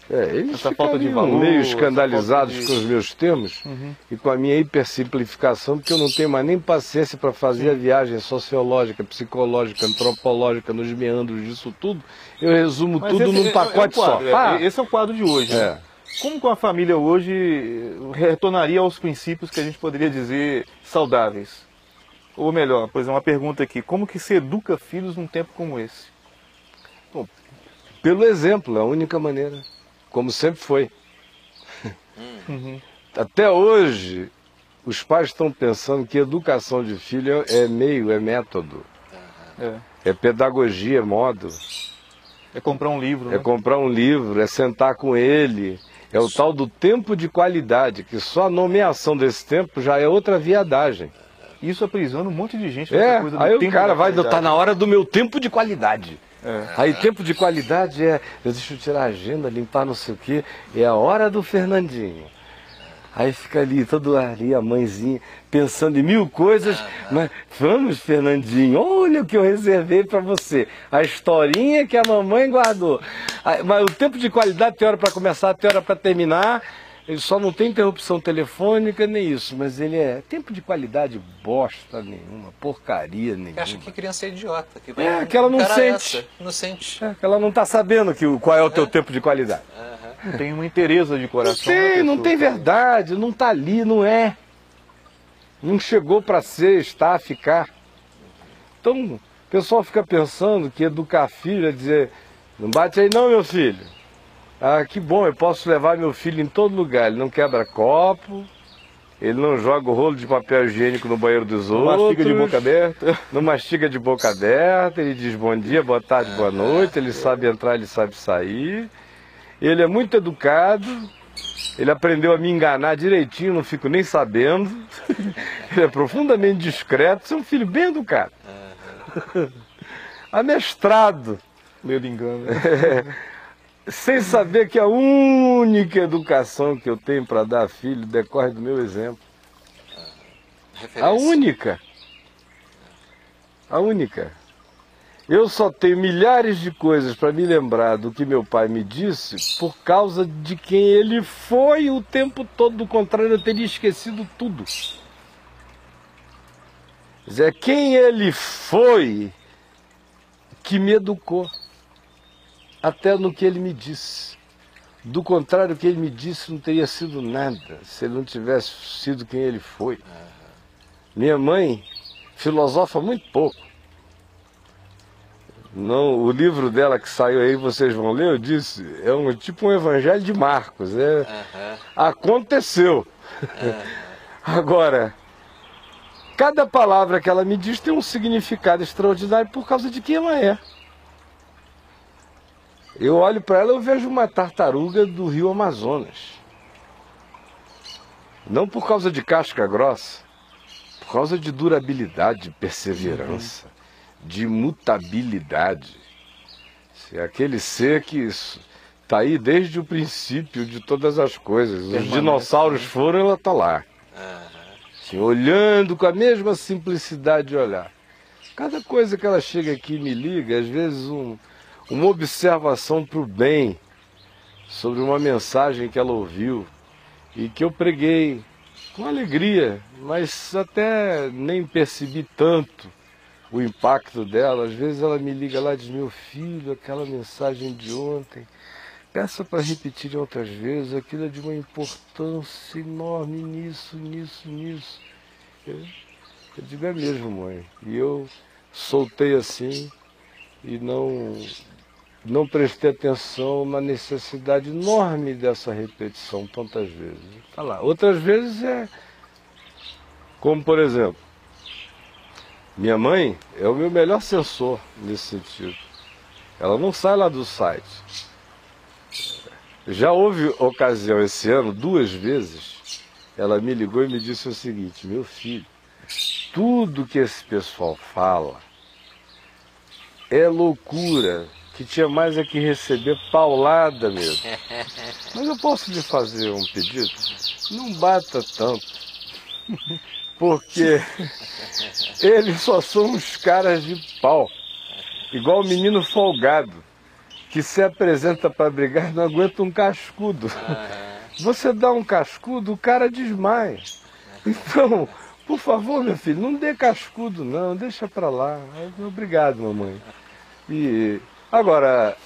Eles essa falta de valor, meio escandalizados com os meus termos e com a minha hipersimplificação, porque eu não tenho mais nem paciência para fazer a viagem sociológica, psicológica, antropológica, nos meandros disso tudo. Eu resumo tudo num pacote só. Esse é o quadro de hoje. Né? Como que uma família hoje retornaria aos princípios que a gente poderia dizer saudáveis? Ou melhor, por exemplo, uma pergunta aqui, como que se educa filhos num tempo como esse? Bom, pelo exemplo, é a única maneira. Como sempre foi. Até hoje, os pais estão pensando que educação de filho é meio, é método. É pedagogia, é modo. É comprar um livro. É comprar um livro, é sentar com ele. É o tal do tempo de qualidade, que só a nomeação desse tempo já é outra viadagem. Isso aprisiona um monte de gente. Coisa do aí tempo o cara vai, tá na hora do meu tempo de qualidade. Aí tempo de qualidade deixa eu tirar a agenda, limpar não sei o que, é a hora do Fernandinho. Aí fica ali, todo ali, a mãezinha, pensando em mil coisas, mas vamos, Fernandinho, olha o que eu reservei para você, a historinha que a mamãe guardou. Aí, mas o tempo de qualidade tem hora para começar, tem hora para terminar, ele só não tem interrupção telefônica nem isso, mas ele é tempo de qualidade bosta nenhuma, porcaria nenhuma. Acha que criança é idiota. Que que ela não sente. Não sente. Que ela não está sabendo qual é o teu tempo de qualidade. Não tem uma inteireza de coração. Não tem verdade, não está ali, não é. Não chegou para ser, estar, ficar. Então, o pessoal fica pensando que educar filho é dizer, não bate aí não, meu filho. Ah, que bom, eu posso levar meu filho em todo lugar. Ele não quebra copo, ele não joga o rolo de papel higiênico no banheiro dos outros. Não mastiga de boca aberta. Não mastiga de boca aberta, ele diz bom dia, boa tarde, boa noite, ele sabe entrar, ele sabe sair. Ele é muito educado, ele aprendeu a me enganar direitinho, não fico nem sabendo. Ele é profundamente discreto, é um filho bem educado. Amestrado. Meio de engano. Sem saber que a única educação que eu tenho para dar a filho decorre do meu exemplo. A única. A única. Eu só tenho milhares de coisas para me lembrar do que meu pai me disse por causa de quem ele foi o tempo todo. Do contrário, eu teria esquecido tudo. É quem ele foi que me educou, até no que ele me disse. Do contrário, o que ele me disse não teria sido nada se ele não tivesse sido quem ele foi. Minha mãe filosofa muito pouco. Não, o livro dela que saiu aí, vocês vão ler, eu disse, é tipo um evangelho de Marcos. Aconteceu. Agora, cada palavra que ela me diz tem um significado extraordinário por causa de quem ela é. Eu olho para ela e vejo uma tartaruga do rio Amazonas. Não por causa de casca grossa, por causa de durabilidade, de perseverança, de mutabilidade. É aquele ser que está aí desde o princípio de todas as coisas. Os dinossauros foram, ela está lá. Assim, olhando com a mesma simplicidade de olhar. Cada coisa que ela chega aqui e me liga, às vezes uma observação para o bem sobre uma mensagem que ela ouviu e que eu preguei com alegria, mas até nem percebi tanto o impacto dela. Às vezes ela me liga lá e diz: meu filho, aquela mensagem de ontem, peça para repetir outras vezes, aquilo é de uma importância enorme nisso. Eu digo: é mesmo, mãe. E eu soltei assim e não prestei atenção na necessidade enorme dessa repetição tantas vezes. Tá lá. Outras vezes como por exemplo, minha mãe é o meu melhor sensor nesse sentido. Ela não sai lá do site. Já houve ocasião esse ano, 2 vezes, ela me ligou e me disse o seguinte: meu filho, tudo que esse pessoal fala é loucura, que tinha mais é que receber paulada mesmo. Mas eu posso lhe fazer um pedido? Não bata tanto, porque eles só são uns caras de pau, igual o menino folgado, que se apresenta para brigar e não aguenta um cascudo. Você dá um cascudo, o cara desmaia. Então, por favor, meu filho, não dê cascudo não, deixa para lá. Obrigado, mamãe. E agora,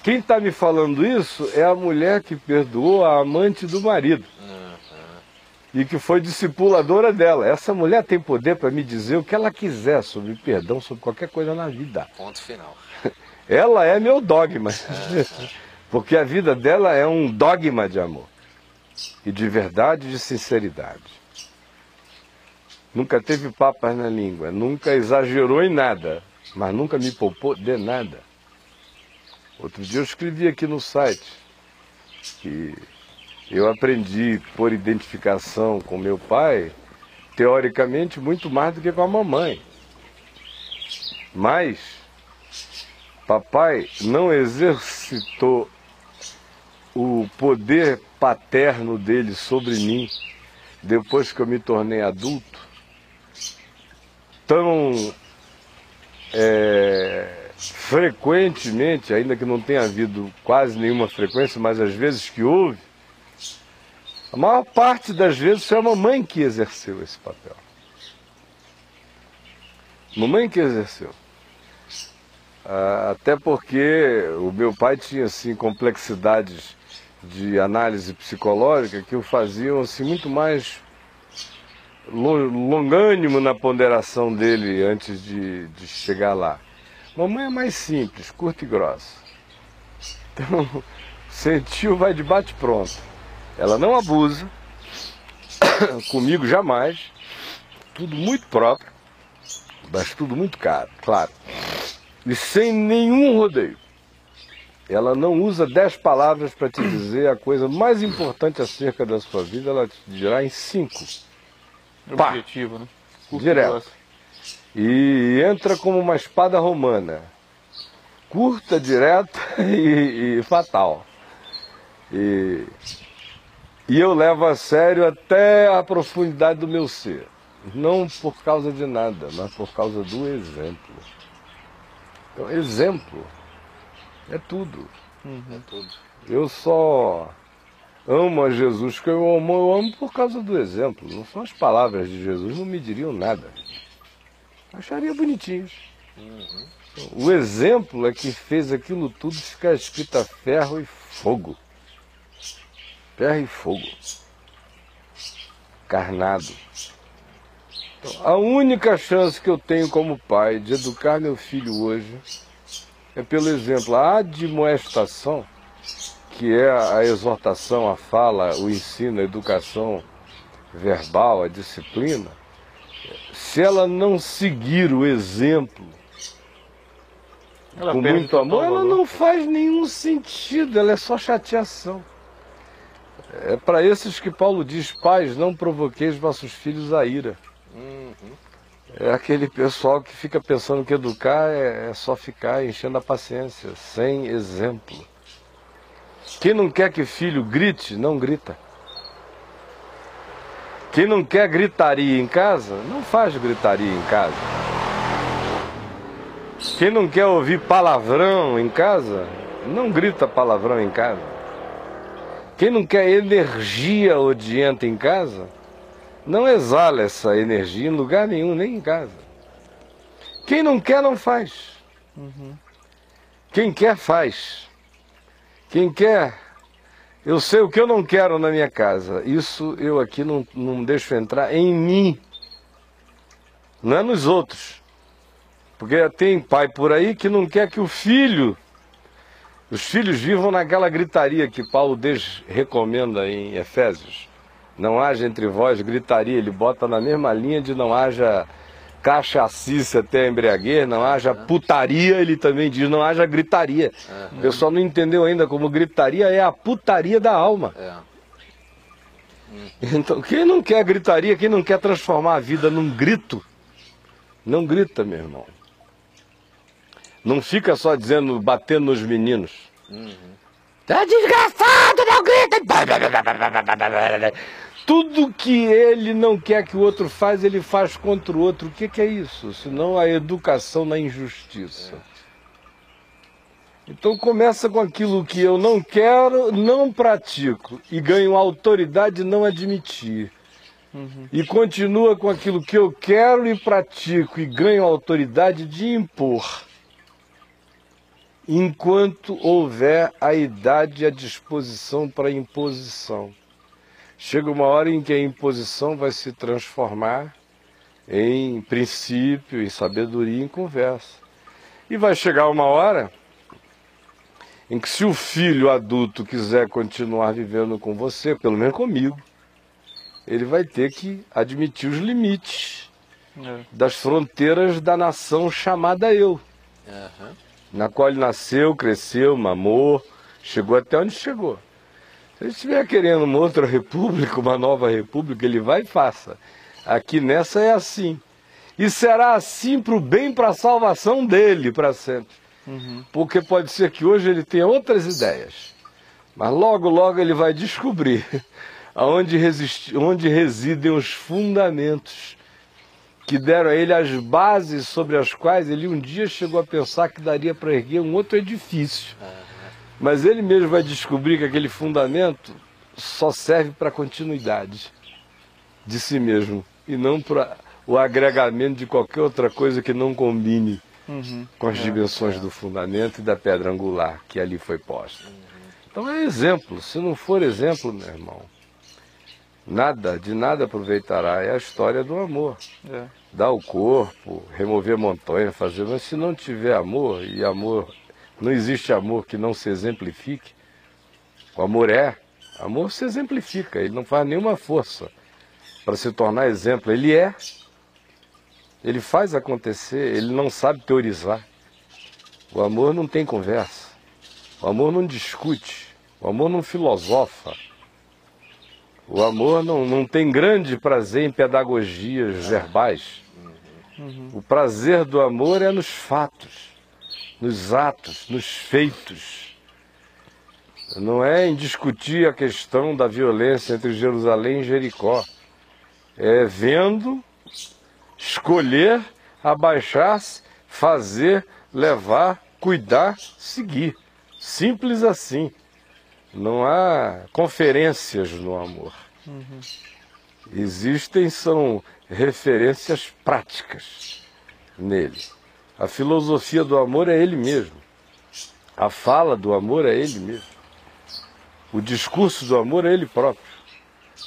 quem está me falando isso é a mulher que perdoou a amante do marido e que foi discipuladora dela. Essa mulher tem poder para me dizer o que ela quiser sobre perdão, sobre qualquer coisa na vida. Ponto final. Ela é meu dogma, porque a vida dela é um dogma de amor e de verdade e de sinceridade. Nunca teve papas na língua, nunca exagerou em nada, mas nunca me poupou de nada. Outro dia eu escrevi aqui no site que eu aprendi por identificação com meu pai, teoricamente, muito mais do que com a mamãe. Mas papai não exercitou o poder paterno dele sobre mim depois que eu me tornei adulto tão frequentemente, ainda que não tenha havido quase nenhuma frequência, mas as vezes que houve, a maior parte das vezes foi a mamãe que exerceu esse papel. Mamãe que exerceu. Até porque o meu pai tinha assim, complexidades de análise psicológica que o faziam assim, muito mais longânimo na ponderação dele antes de chegar lá. Mamãe é mais simples, curta e grossa. Então, sentiu, vai de bate pronto. Ela não abusa, comigo jamais, tudo muito próprio, mas tudo muito caro, claro. E sem nenhum rodeio. Ela não usa 10 palavras para te dizer a coisa mais importante acerca da sua vida, ela te dirá em 5. Objetivo, né? Direto. E entra como uma espada romana. Curta, direta e fatal. E eu levo a sério até a profundidade do meu ser. Não por causa de nada, mas por causa do exemplo. Então, exemplo é tudo. É tudo. Eu só amo a Jesus, que eu amo por causa do exemplo. Não são as palavras de Jesus, não me diriam nada. Acharia bonitinhos. O exemplo é que fez aquilo tudo ficar escrito a ferro e fogo. Ferro e fogo. Carnado. Então, a única chance que eu tenho como pai de educar meu filho hoje é pelo exemplo. A admoestação, que é a exortação, a fala, o ensino, a educação verbal, a disciplina, se ela não seguir o exemplo com muito amor, ela não faz nenhum sentido, ela é só chateação. É para esses que Paulo diz: pais, não provoqueis vossos filhos a ira. É aquele pessoal que fica pensando que educar é só ficar enchendo a paciência, sem exemplo. Quem não quer que filho grite, não grita. Quem não quer gritaria em casa, não faz gritaria em casa. Quem não quer ouvir palavrão em casa, não grita palavrão em casa. Quem não quer energia odienta em casa, não exala essa energia em lugar nenhum, nem em casa. Quem não quer, não faz. Quem quer, faz. Quem quer, eu sei o que eu não quero na minha casa. Isso eu aqui não deixo entrar em mim. Não é nos outros. Porque tem pai por aí que não quer que os filhos vivam naquela gritaria que Paulo recomenda em Efésios. Não haja entre vós gritaria. Ele bota na mesma linha de não haja cachacice até embriaguez, não haja putaria, ele também diz não haja gritaria. O pessoal não entendeu ainda como gritaria é a putaria da alma. Então, quem não quer gritaria, quem não quer transformar a vida num grito, não grita, meu irmão. Não fica só dizendo, batendo nos meninos. Tá desgraçado, não grita! Tudo que ele não quer que o outro faz, ele faz contra o outro. O que é isso? Senão a educação na injustiça. Então começa com aquilo que eu não quero, não pratico. E ganho autoridade de não admitir. E continua com aquilo que eu quero e pratico e ganho autoridade de impor. Enquanto houver a idade e a disposição para a imposição. Chega uma hora em que a imposição vai se transformar em princípio, em sabedoria, em conversa. E vai chegar uma hora em que se o filho adulto quiser continuar vivendo com você, pelo menos comigo, ele vai ter que admitir os limites das fronteiras da nação chamada eu. Na qual ele nasceu, cresceu, mamou, chegou até onde chegou. Se ele estiver querendo uma outra república, uma nova república, ele vai e faça. Aqui nessa é assim. E será assim para o bem, para a salvação dele, para sempre. Porque pode ser que hoje ele tenha outras ideias. Mas logo, logo ele vai descobrir onde residem os fundamentos que deram a ele as bases sobre as quais ele um dia chegou a pensar que daria para erguer um outro edifício. Mas ele mesmo vai descobrir que aquele fundamento só serve para a continuidade de si mesmo e não para o agregamento de qualquer outra coisa que não combine com as dimensões do fundamento e da pedra angular que ali foi posta. Então é exemplo. Se não for exemplo, meu irmão, de nada aproveitará. É a história do amor. Dar o corpo, remover montanha, fazer. Mas se não tiver amor, e amor, não existe amor que não se exemplifique. O amor se exemplifica, ele não faz nenhuma força para se tornar exemplo. Ele faz acontecer, ele não sabe teorizar. O amor não tem conversa, o amor não discute, o amor não filosofa. O amor não tem grande prazer em pedagogias verbais. O prazer do amor é nos fatos, nos atos, nos feitos. Não é em discutir a questão da violência entre Jerusalém e Jericó. É vendo, escolher, abaixar-se, fazer, levar, cuidar, seguir. Simples assim. Não há conferências no amor. Existem, são referências práticas nele. A filosofia do amor é ele mesmo. A fala do amor é ele mesmo. O discurso do amor é ele próprio.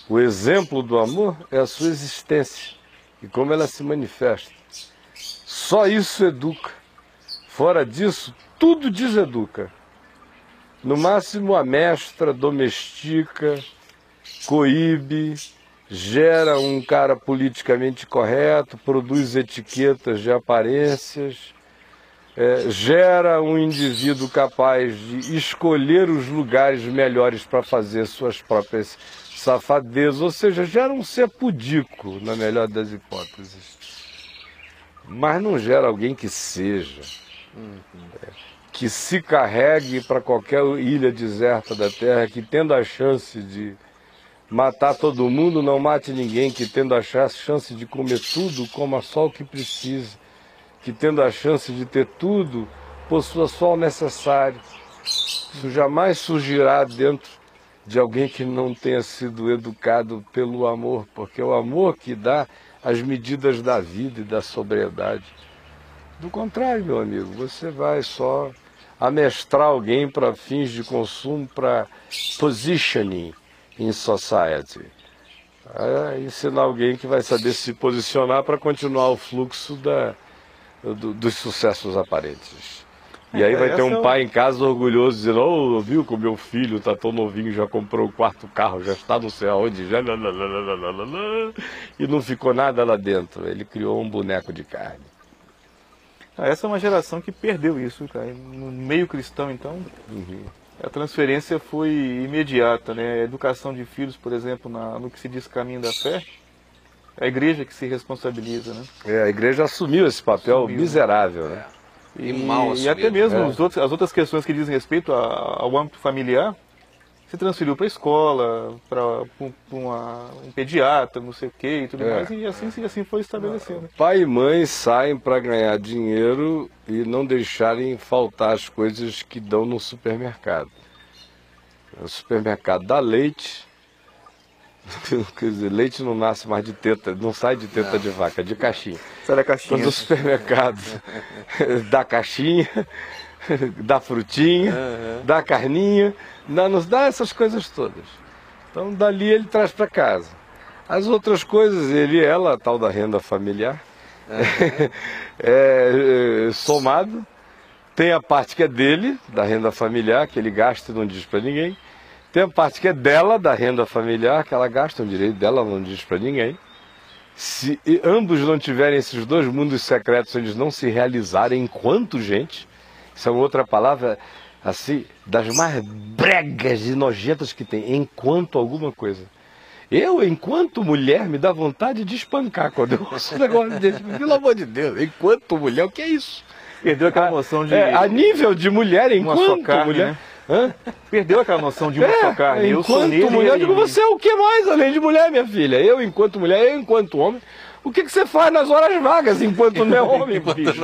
O exemplo do amor é a sua existência e como ela se manifesta. Só isso educa. Fora disso, tudo deseduca. No máximo, amestra, domestica, coíbe, gera um cara politicamente correto, produz etiquetas de aparências, gera um indivíduo capaz de escolher os lugares melhores para fazer suas próprias safadezas, ou seja, gera um ser pudico, na melhor das hipóteses. Mas não gera alguém que seja, que se carregue para qualquer ilha deserta da Terra, que tendo a chance de matar todo mundo, não mate ninguém, que tendo a chance de comer tudo, coma só o que precisa, que tendo a chance de ter tudo, possua só o necessário. Isso jamais surgirá dentro de alguém que não tenha sido educado pelo amor, porque é o amor que dá as medidas da vida e da sobriedade. Do contrário, meu amigo, você vai só amestrar alguém para fins de consumo, para positioning in society. Ensinar alguém que vai saber se posicionar para continuar o fluxo dos sucessos aparentes. E aí vai ter um pai em casa orgulhoso dizendo: oh, viu que o meu filho está tão novinho, já comprou o 4º carro, já está não sei aonde, já e não ficou nada lá dentro. Ele criou um boneco de carne. Essa é uma geração que perdeu isso, cara. No meio cristão, então, a transferência foi imediata, né? A educação de filhos, por exemplo, no que se diz caminho da fé, é a igreja que se responsabiliza, né? A igreja assumiu esse papel miserável, né? E até mesmo as outras questões que dizem respeito ao âmbito familiar, se transferiu para a escola, para um pediatra, não sei o quê e tudo mais, e assim foi estabelecendo. Pai e mãe saem para ganhar dinheiro e não deixarem faltar as coisas que dão no supermercado. O supermercado dá leite, quer dizer, leite não nasce mais de teta, não sai de teta de vaca, de caixinha. Sai da caixinha. Quando o supermercado dá caixinha, dá frutinha, dá carninha, nos dá essas coisas todas. Então dali ele traz para casa. As outras coisas, ela, a tal da renda familiar, somado, tem a parte que é dele, da renda familiar, que ele gasta e não diz para ninguém. Tem a parte que é dela, da renda familiar, que ela gasta, o direito dela não diz para ninguém. Se ambos não tiverem esses dois mundos secretos, eles não se realizarem enquanto gente, isso é uma outra palavra, assim, das mais bregas e nojentas que tem, enquanto alguma coisa. Enquanto mulher, me dá vontade de espancar quando eu ouço um negócio desse. Pelo amor de Deus, enquanto mulher, o que é isso? Perdeu aquela noção de... a nível de mulher, enquanto carne, mulher... Né? Perdeu aquela noção de uma só carne. Enquanto mulher, eu digo, você é o que mais além de mulher, minha filha? Eu enquanto mulher, eu enquanto homem. O que você faz nas horas vagas enquanto não é homem, bicho?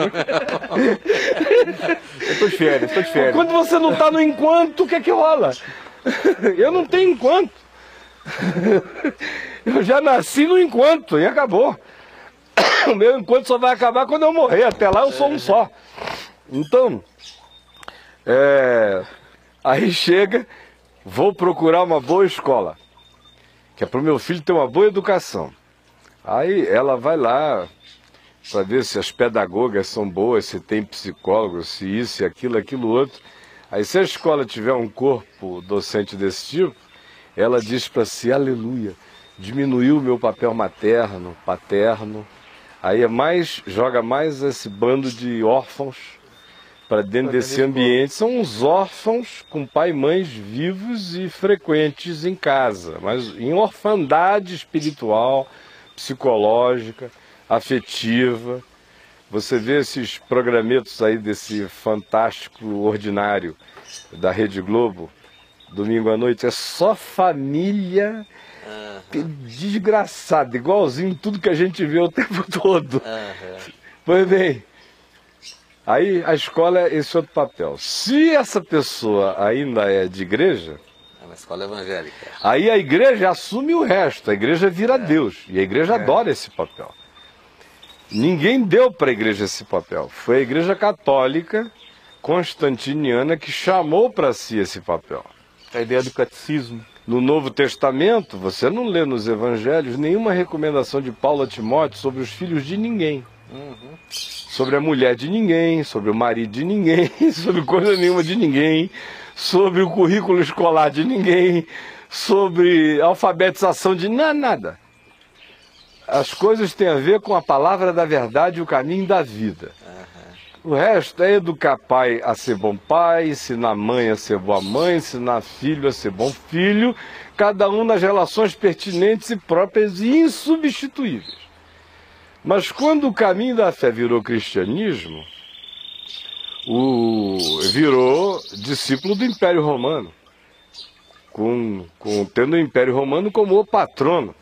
Eu tô de férias. Quando você não está no enquanto, o que é que rola? Eu não tenho enquanto. Eu já nasci no enquanto e acabou. O meu enquanto só vai acabar quando eu morrer. Até lá eu sou um só. Então, aí chega, vou procurar uma boa escola, que é para o meu filho ter uma boa educação. Aí ela vai lá para ver se as pedagogas são boas, se tem psicólogo, se isso, aquilo outro. Aí se a escola tiver um corpo docente desse tipo, ela diz para si: aleluia, diminuiu o meu papel materno, paterno. Aí joga mais esse bando de órfãos para dentro desse ambiente. São uns órfãos com pai e mães vivos e frequentes em casa, mas em orfandade espiritual, psicológica, afetiva. Você vê esses programetos aí desse fantástico ordinário da Rede Globo, domingo à noite, é só família desgraçada, igualzinho tudo que a gente vê o tempo todo. Pois bem, aí a escola é esse outro papel. Se essa pessoa ainda é de igreja, É uma escola evangélica. Aí a igreja assume o resto, a igreja vira Deus, e a igreja adora esse papel. Ninguém deu para a igreja esse papel, foi a igreja católica constantiniana que chamou para si esse papel. A ideia do catecismo. No Novo Testamento, você não lê nos evangelhos nenhuma recomendação de Paulo a Timóteo sobre os filhos de ninguém. Sobre a mulher de ninguém, sobre o marido de ninguém, sobre coisa nenhuma de ninguém, sobre o currículo escolar de ninguém, sobre alfabetização de nada. As coisas têm a ver com a palavra da verdade e o caminho da vida. O resto é educar pai a ser bom pai, ensinar mãe a ser boa mãe, ensinar filho a ser bom filho, cada um nas relações pertinentes e próprias e insubstituíveis. Mas quando o caminho da fé virou cristianismo, virou discípulo do Império Romano, tendo o Império Romano como o patrono.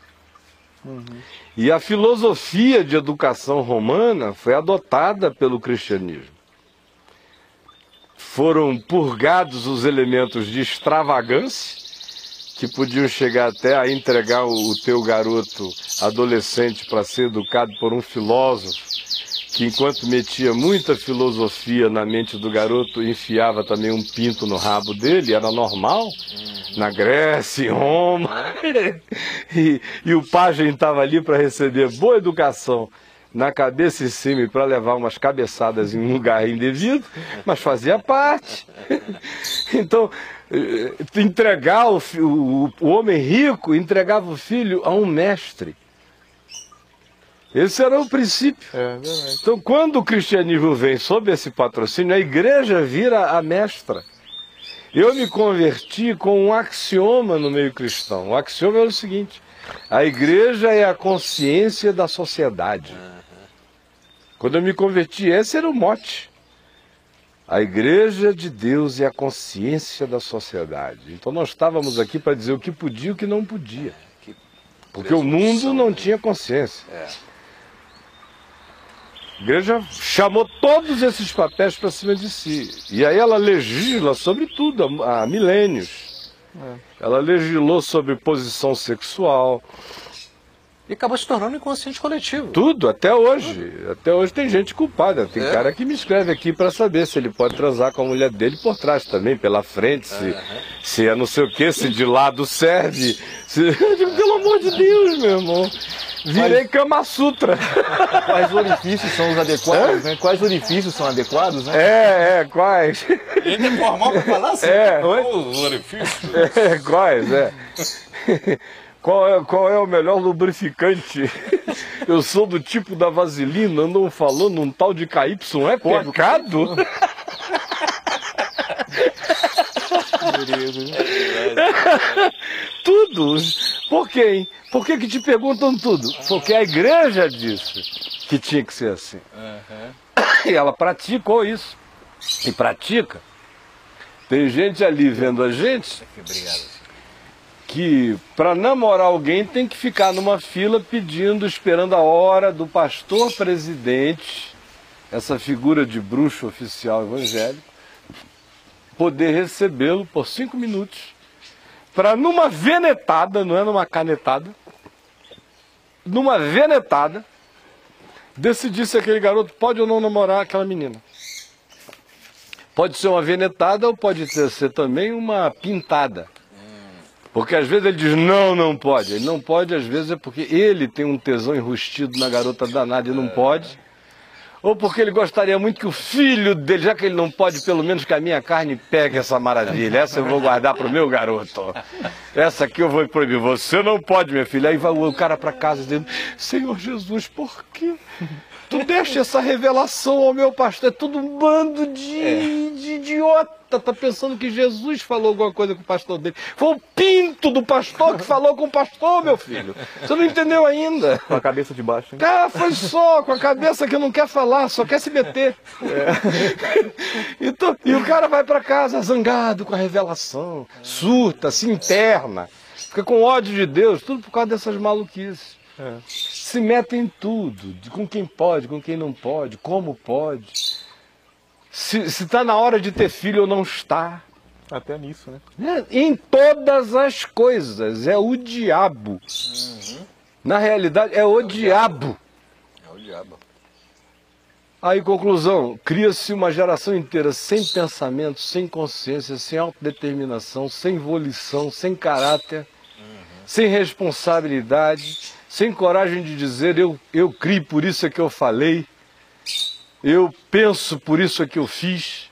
E a filosofia de educação romana foi adotada pelo cristianismo. Foram purgados os elementos de extravagância, que podiam chegar até a entregar o teu garoto adolescente para ser educado por um filósofo, que enquanto metia muita filosofia na mente do garoto, enfiava também um pinto no rabo dele, era normal. Na Grécia, em Roma, e o pajem estava ali para receber boa educação na cabeça em cima e para levar umas cabeçadas em um lugar indevido, mas fazia parte. Então, entregar o homem rico entregava o filho a um mestre. Esse era o princípio. Então, quando o cristianismo vem sob esse patrocínio, a igreja vira a mestra. Eu me converti com um axioma no meio cristão. O axioma é o seguinte: a igreja é a consciência da sociedade. Quando eu me converti, esse era o mote. A igreja de Deus é a consciência da sociedade. Então nós estávamos aqui para dizer o que podia e o que não podia. Porque o mundo não tinha consciência. A igreja chamou todos esses papéis para cima de si. E aí ela legisla sobre tudo há milênios. Ela legislou sobre posição sexual. E acabou se tornando inconsciente coletivo. Tudo, até hoje. Até hoje tem gente culpada. Tem cara que me escreve aqui para saber se ele pode transar com a mulher dele por trás também, pela frente, se é não sei o que, se de lado serve. Eu digo, pelo amor de Deus, meu irmão. Virei Kama Sutra. Quais orifícios são os adequados, né? Quais orifícios são adequados, né? Quais? Ele é formal para falar assim? Os orifícios? Quais, Qual é o melhor lubrificante? Eu sou do tipo da vaselina, andam falando um tal de KY, é pecado? Tudo. Por quê, hein? Por que te perguntam tudo? Porque a igreja disse que tinha que ser assim. E ela praticou isso. E pratica. Tem gente ali vendo a gente que para namorar alguém tem que ficar numa fila pedindo, esperando a hora do pastor presidente, essa figura de bruxo oficial evangélico, poder recebê-lo por 5 minutos, para numa venetada, não é numa canetada, numa venetada, decidir se aquele garoto pode ou não namorar aquela menina. Pode ser uma venetada ou pode ser também uma pintada. Porque às vezes ele diz, não pode. Ele não pode, às vezes é porque ele tem um tesão enrustido na garota danada e não pode. Ou porque ele gostaria muito que o filho dele, já que ele não pode, pelo menos que a minha carne pegue essa maravilha. Essa eu vou guardar para o meu garoto. Essa aqui eu vou proibir. Você não pode, minha filha. Aí vai o cara para casa dizendo, Senhor Jesus, por quê? Tu deixa essa revelação ao meu pastor. É tudo um bando de idiota. Tá pensando que Jesus falou alguma coisa com o pastor dele. Foi o pinto do pastor que falou com o pastor, meu filho. Você não entendeu ainda. Com a cabeça de baixo, hein? Cara, foi só com a cabeça que não quer falar, só quer se meter. Então, e o cara vai para casa zangado com a revelação, surta, se interna, fica com ódio de Deus, tudo por causa dessas maluquices. Se mete em tudo, com quem pode, com quem não pode, como pode. Se está na hora de ter filho ou não está. Até nisso, né? Em todas as coisas, é o diabo. Na realidade, é o diabo. É o diabo. Aí, conclusão, cria-se uma geração inteira sem pensamento, sem consciência, sem autodeterminação, sem volição, sem caráter, sem responsabilidade, sem coragem de dizer eu criei, por isso é que eu falei, eu penso, por isso é que eu fiz,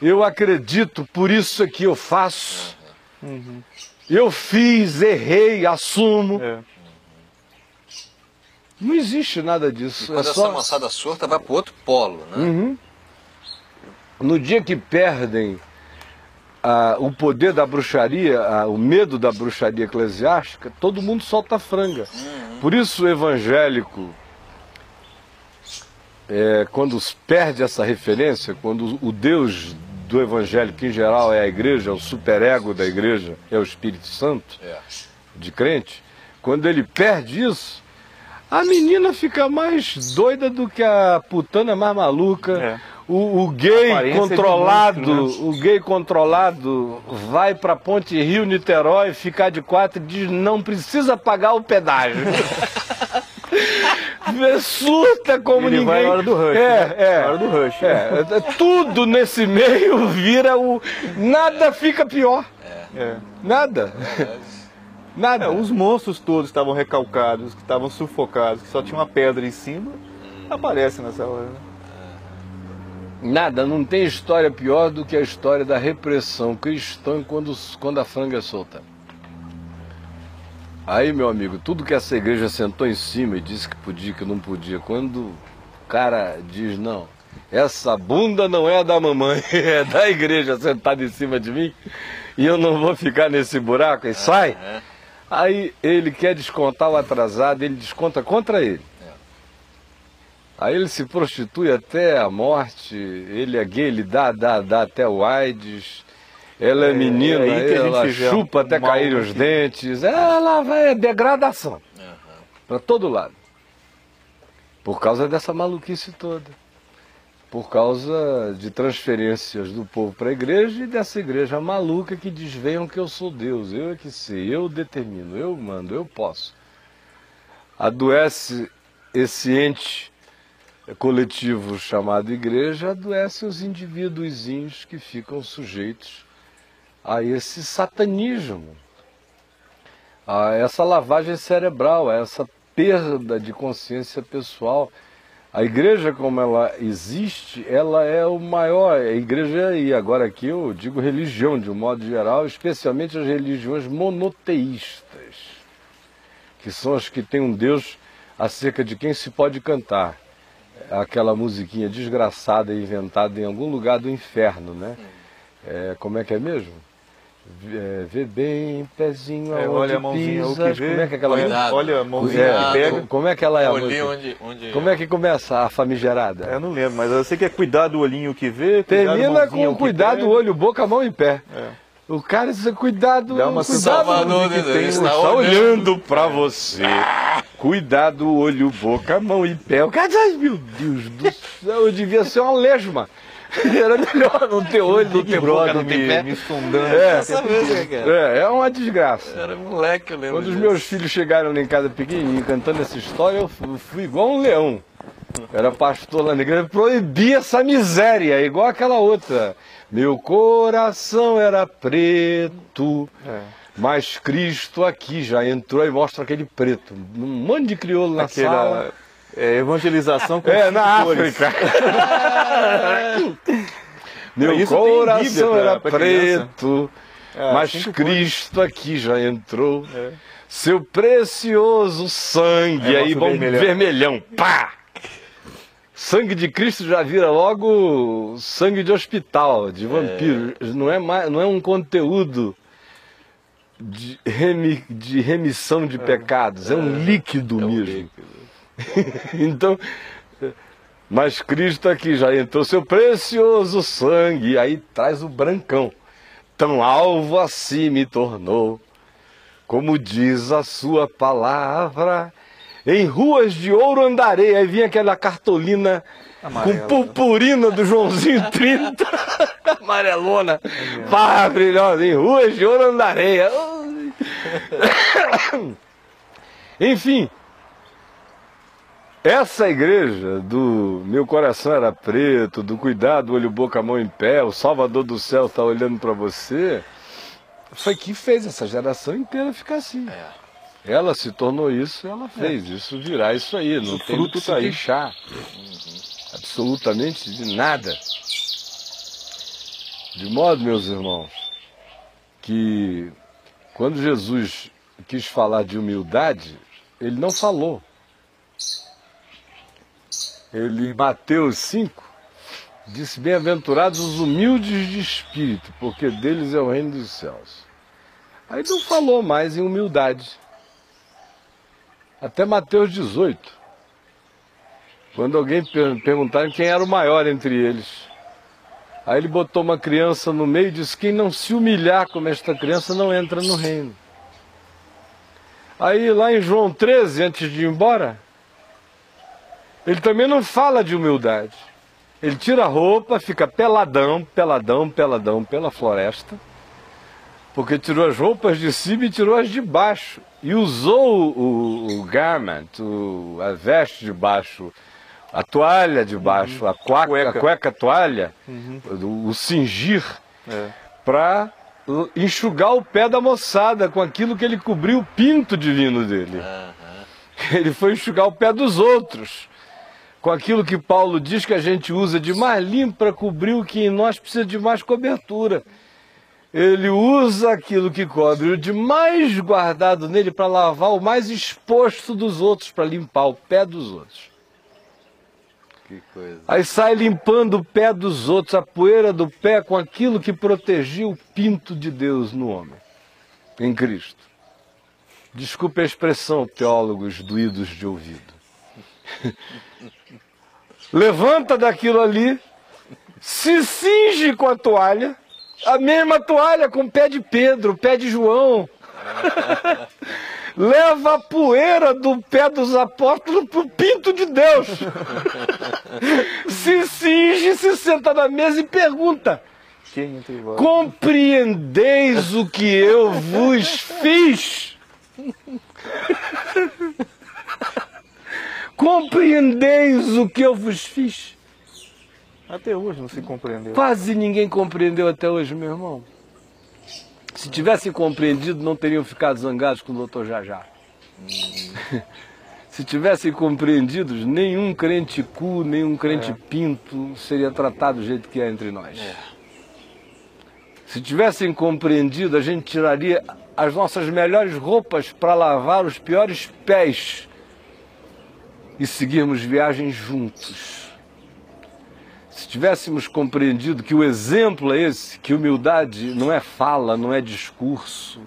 eu acredito, por isso é que eu faço, eu fiz, errei, assumo. É. Não existe nada disso. Quando essa moçada surta vai para outro polo, né? No dia que perdem o poder da bruxaria, o medo da bruxaria eclesiástica, todo mundo solta a franga. Por isso o evangélico, quando perde essa referência, quando o Deus do evangelho, que em geral é a igreja, o superego da igreja, é o Espírito Santo, de crente, quando ele perde isso, a menina fica mais doida do que a putana mais maluca. O gay controlado, monstro, né? O gay controlado vai para Ponte Rio, Niterói, ficar de 4 e diz não precisa pagar o pedágio. Surta como ele ninguém. Vai na hora do rush. Na hora do rush. Tudo nesse meio vira o. Nada fica pior. Nada. Nada. Os monstros todos estavam recalcados, que estavam sufocados, que só tinha uma pedra em cima, aparecem nessa hora. Né? Nada, não tem história pior do que a história da repressão cristã quando a franga é solta. Aí, meu amigo, tudo que essa igreja sentou em cima e disse que podia, que não podia, quando o cara diz não, essa bunda não é da mamãe, é da igreja sentada em cima de mim, e eu não vou ficar nesse buraco, e sai. Aí ele quer descontar o atrasado, ele desconta contra ele. Aí ele se prostitui até a morte, ele é gay, ele dá até o AIDS, ela é menina, ela chupa até cair os dentes, ela vai, degradação, para todo lado. Por causa dessa maluquice toda. Por causa de transferências do povo para a igreja e dessa igreja maluca que diz, venham que eu sou Deus, eu é que sei, eu determino, eu mando, eu posso. Adoece esse ente coletivo chamado igreja, adoece os indivíduozinhos que ficam sujeitos a esse satanismo, a essa lavagem cerebral, a essa perda de consciência pessoal. A igreja, como ela existe, ela é o maior, a igreja, e agora aqui eu digo religião de um modo geral, especialmente as religiões monoteístas, que são as que têm um Deus acerca de quem se pode cantar. Aquela musiquinha desgraçada inventada em algum lugar do inferno, né? Como é que é mesmo? Vê bem, pezinho aonde olha a mãozinha, pisas, o que vê, como é que é aquela música? Olha a mãozinha que pega. Como é que ela é a Olhei música? onde... Como é que começa a famigerada? Eu não lembro, mas eu sei que é cuidar do olhinho que vê, termina com cuidado, olho, boca, mão e pé. O cara diz, cuidado, dá uma Salvador, que tem, está olhando pra você. Cuidado, olho, boca, mão e pé. O cara diz, ai meu Deus do céu, eu devia ser uma lesma. Era melhor não ter olho, não ter boca, não ter pé. Me sondando. É uma desgraça. Era moleque, eu lembro. Quando os meus filhos chegaram lá em casa pequenininho cantando essa história, eu fui igual um leão. Era pastor lá na igreja, proibia essa miséria, igual aquela outra. Meu coração era preto, mas Cristo aqui já entrou e mostra aquele preto. Um monte de crioulo na sala. Evangelização com na África. Meu coração era preto, mas Cristo aqui já entrou. Seu precioso sangue, aí vamos vermelhão, pá! Sangue de Cristo já vira logo sangue de hospital, de vampiro. Não é um conteúdo de remissão de pecados, é um líquido mesmo. Então, mas Cristo aqui já entrou, seu precioso sangue, aí traz o brancão. Tão alvo assim me tornou, como diz a sua palavra, Em ruas de ouro andarei. Aí vinha aquela cartolina Amarela, com purpurina do Joãozinho 30. Amarelona. Pá, brilhosa. Em ruas de ouro andarei. Enfim. Essa igreja do meu coração era preto, do cuidado, olho, boca, mão em pé, o Salvador do céu está olhando para você, foi que fez essa geração inteira ficar assim. Ela se tornou isso, ela fez isso virar isso aí, não tem do que se queixar. Absolutamente de nada. De modo, meus irmãos, que quando Jesus quis falar de humildade, ele não falou. Ele, em Mateus 5, disse: bem-aventurados os humildes de espírito, porque deles é o reino dos céus. Aí não falou mais em humildade. Até Mateus 18, quando alguém perguntaram quem era o maior entre eles. Aí ele botou uma criança no meio e disse: quem não se humilhar como esta criança não entra no reino. Aí lá em João 13, antes de ir embora, ele também não fala de humildade. Ele tira a roupa, fica peladão, peladão, peladão pela floresta, porque tirou as roupas de cima e tirou as de baixo. E usou o garment, a veste de baixo, a toalha de baixo, a cueca toalha, o cingir, para enxugar o pé da moçada com aquilo que ele cobriu o pinto divino dele. Ele foi enxugar o pé dos outros, com aquilo que Paulo diz que a gente usa de mais limpo para cobrir o que em nós precisa de mais cobertura. Ele usa aquilo que cobre o de mais guardado nele para lavar o mais exposto dos outros, para limpar o pé dos outros. Que coisa. Aí sai limpando o pé dos outros, a poeira do pé, com aquilo que protegia o pinto de Deus no homem, em Cristo. Desculpe a expressão, teólogos doídos de ouvido. Levanta daquilo ali, se cinge com a toalha, a mesma toalha com o pé de Pedro, o pé de João. Leva a poeira do pé dos apóstolos para o pinto de Deus. Se cinge, se senta na mesa e pergunta: quem entre vós? Compreendeis o que eu vos fiz? Compreendeis o que eu vos fiz? Até hoje não se compreendeu. Quase ninguém compreendeu até hoje, meu irmão. Se tivessem compreendido, não teriam ficado zangados com o Dr. Jajá. Se tivessem compreendido, nenhum crente cu, nenhum crente pinto seria tratado do jeito que é entre nós. Se tivessem compreendido, a gente tiraria as nossas melhores roupas para lavar os piores pés e seguirmos viagens juntos. Se tivéssemos compreendido que o exemplo é esse, que humildade não é fala, não é discurso,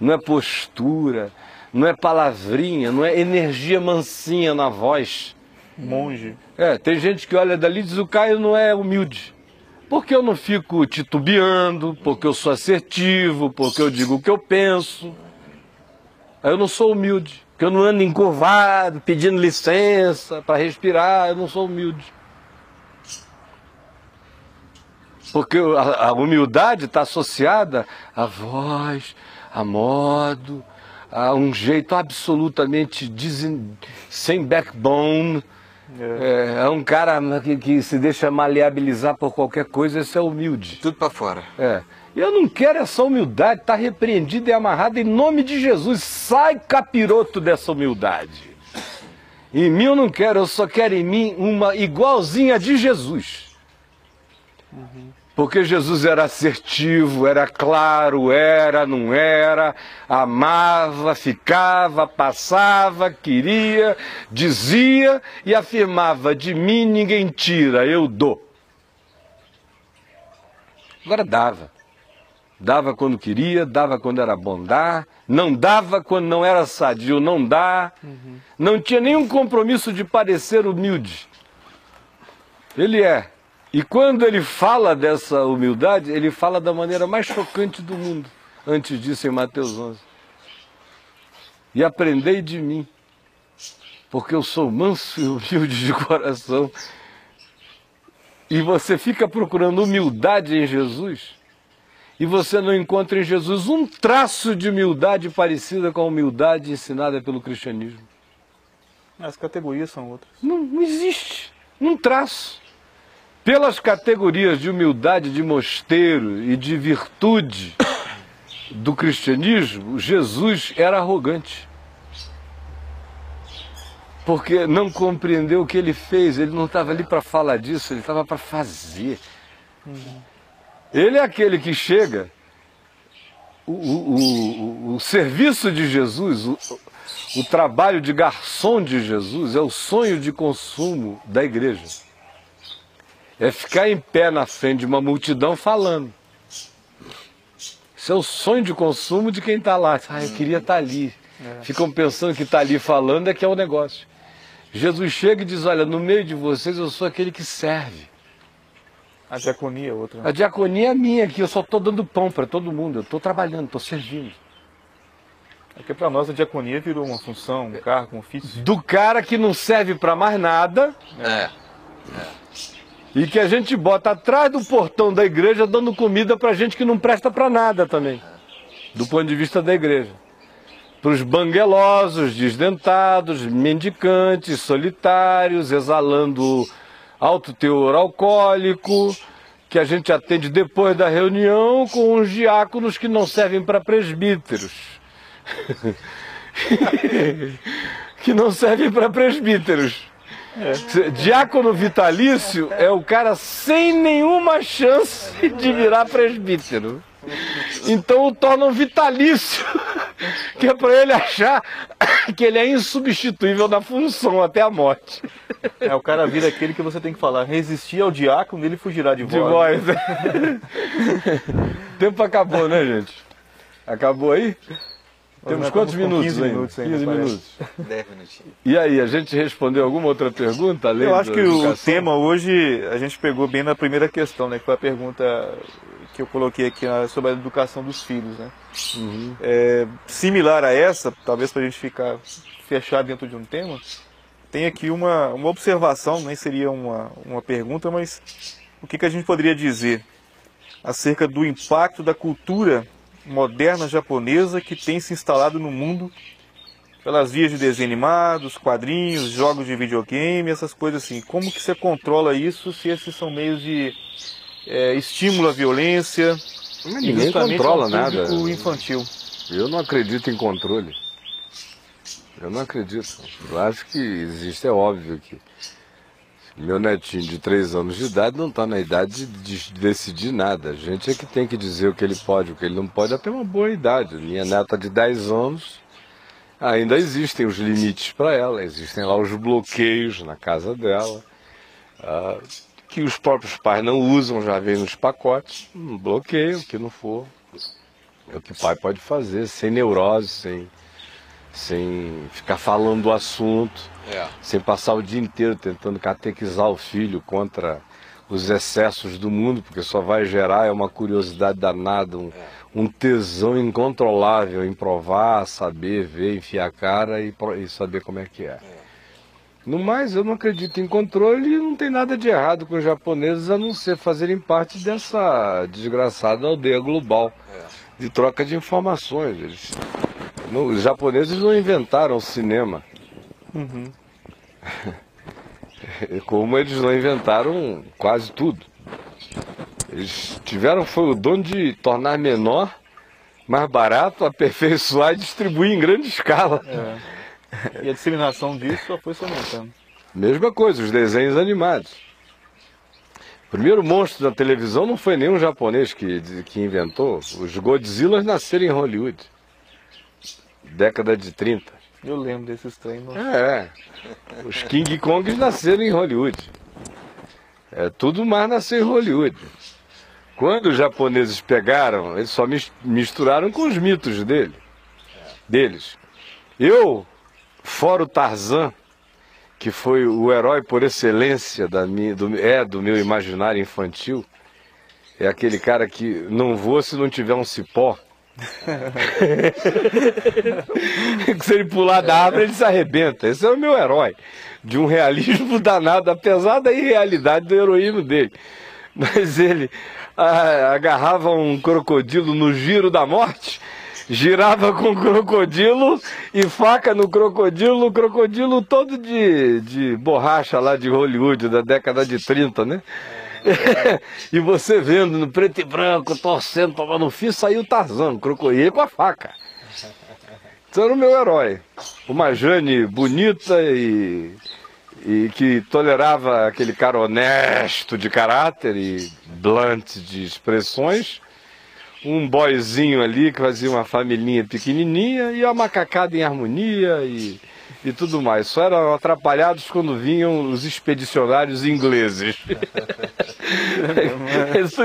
não é postura, não é palavrinha, não é energia mansinha na voz. Monge. Tem gente que olha dali e diz: o Caio não é humilde. Porque eu não fico titubeando, porque eu sou assertivo, porque eu digo o que eu penso. Eu não sou humilde, porque eu não ando encurvado, pedindo licença para respirar, eu não sou humilde. Porque a humildade está associada à voz, a modo, a um jeito absolutamente sem backbone. É um cara que se deixa maleabilizar por qualquer coisa, esse é humilde. Tudo para fora. E eu não quero essa humildade, está repreendida e amarrada em nome de Jesus. Sai, capiroto, dessa humildade. Em mim eu não quero, eu só quero em mim uma igualzinha de Jesus. Porque Jesus era assertivo, era claro, era, não era, amava, ficava, passava, queria, dizia e afirmava: de mim ninguém tira, eu dou. Agora dava. Dava quando queria, dava quando era bom dar, não dava quando não era sadio, não dá. Não tinha nenhum compromisso de parecer humilde. Ele é. E quando ele fala dessa humildade, ele fala da maneira mais chocante do mundo. Antes disso, em Mateus 11. E aprendei de mim, porque eu sou manso e humilde de coração. E você fica procurando humildade em Jesus, e você não encontra em Jesus um traço de humildade parecida com a humildade ensinada pelo cristianismo. As categorias são outras. Não existe um traço. Pelas categorias de humildade, de mosteiro e de virtude do cristianismo, Jesus era arrogante. Porque não compreendeu o que ele fez, ele não estava ali para falar disso, ele estava para fazer. Ele é aquele que chega, o serviço de Jesus, o trabalho de garçom de Jesus é o sonho de consumo da igreja. É ficar em pé na frente de uma multidão falando. Isso é o sonho de consumo de quem está lá. Eu queria estar ali. Ficam pensando que está ali falando é que é o negócio. Jesus chega e diz, olha, no meio de vocês eu sou aquele que serve. A diaconia é outra. A diaconia é minha aqui, eu só estou dando pão para todo mundo, eu estou trabalhando, estou servindo. Porque para nós a diaconia virou uma função, um cargo, um ofício. Do cara que não serve para mais nada. E que a gente bota atrás do portão da igreja dando comida para gente que não presta para nada também. Do ponto de vista da igreja. Para os banguelosos, desdentados, mendicantes, solitários, exalando alto teor alcoólico, que a gente atende depois da reunião com os diáconos que não servem para presbíteros. Que não servem para presbíteros. Diácono vitalício é o cara sem nenhuma chance de virar presbítero. Então o tornam vitalício, que é para ele achar que ele é insubstituível na função até a morte. O cara vira aquele que você tem que falar, resistir ao diácono, ele fugirá de vós. O tempo acabou, né, gente? Acabou aí? Temos quantos minutos 15 minutos ainda? 15 minutos. 10 minutinhos. E aí, a gente respondeu alguma outra pergunta? Além Eu acho que educação? o tema hoje, a gente pegou bem na primeira questão, né? Que foi a pergunta que eu coloquei aqui sobre a educação dos filhos, né? Similar a essa, talvez para a gente ficar fechado dentro de um tema, tem aqui uma observação, nem seria uma pergunta, mas o que a gente poderia dizer acerca do impacto da cultura moderna japonesa que tem se instalado no mundo pelas vias de desenho animados, quadrinhos, jogos de videogame, essas coisas assim. Como que você controla isso se esses são meios de estímulo à violência? Ninguém controla nada. Infantil. Eu não acredito em controle. Eu não acredito. Eu acho que existe, é óbvio que meu netinho de 3 anos de idade não está na idade de decidir nada. A gente é que tem que dizer o que ele pode, o que ele não pode, até uma boa idade. Minha neta de 10 anos, ainda existem os limites para ela, existem lá os bloqueios na casa dela, que os próprios pais não usam, já vem nos pacotes. Um bloqueio, o que não for, é o que o pai pode fazer, sem neurose, sem ficar falando do assunto. Sem passar o dia inteiro tentando catequizar o filho contra os excessos do mundo, porque só vai gerar uma curiosidade danada, um tesão incontrolável em provar, saber, ver, enfiar a cara e saber como é que é. No mais, eu não acredito em controle e não tem nada de errado com os japoneses a não ser fazerem parte dessa desgraçada aldeia global de troca de informações. Os japoneses não inventaram o cinema. Como eles não inventaram quase tudo. Eles foi o dom de tornar menor, mais barato, aperfeiçoar e distribuir em grande escala. E a disseminação disso só foi se aumentando. Mesma coisa, os desenhos animados. O primeiro monstro da televisão não foi nenhum japonês que inventou. Os Godzillas nasceram em Hollywood. Década de 30. Eu lembro desses treinos. Os King Kongs nasceram em Hollywood. Tudo mais nasceu em Hollywood. Quando os japoneses pegaram, eles só misturaram com os mitos deles. Eu, fora o Tarzan, que foi o herói por excelência do meu imaginário infantil, é aquele cara que não voa se não tiver um cipó. Se ele pular da árvore, ele se arrebenta. Esse é o meu herói, de um realismo danado, apesar da irrealidade do heroísmo dele. Mas ele agarrava um crocodilo no giro da morte, girava com o crocodilo e faca no crocodilo, o crocodilo todo de borracha lá de Hollywood, da década de 30, né? E você vendo no preto e branco, torcendo, para no fim saiu o Tarzan, o crocodilo com a faca. Então era o meu herói. Uma Jane bonita e que tolerava aquele cara honesto de caráter e blunt de expressões. Um boyzinho ali que fazia uma familhinha pequenininha e uma macacada em harmonia e tudo mais. Só eram atrapalhados quando vinham os expedicionários ingleses.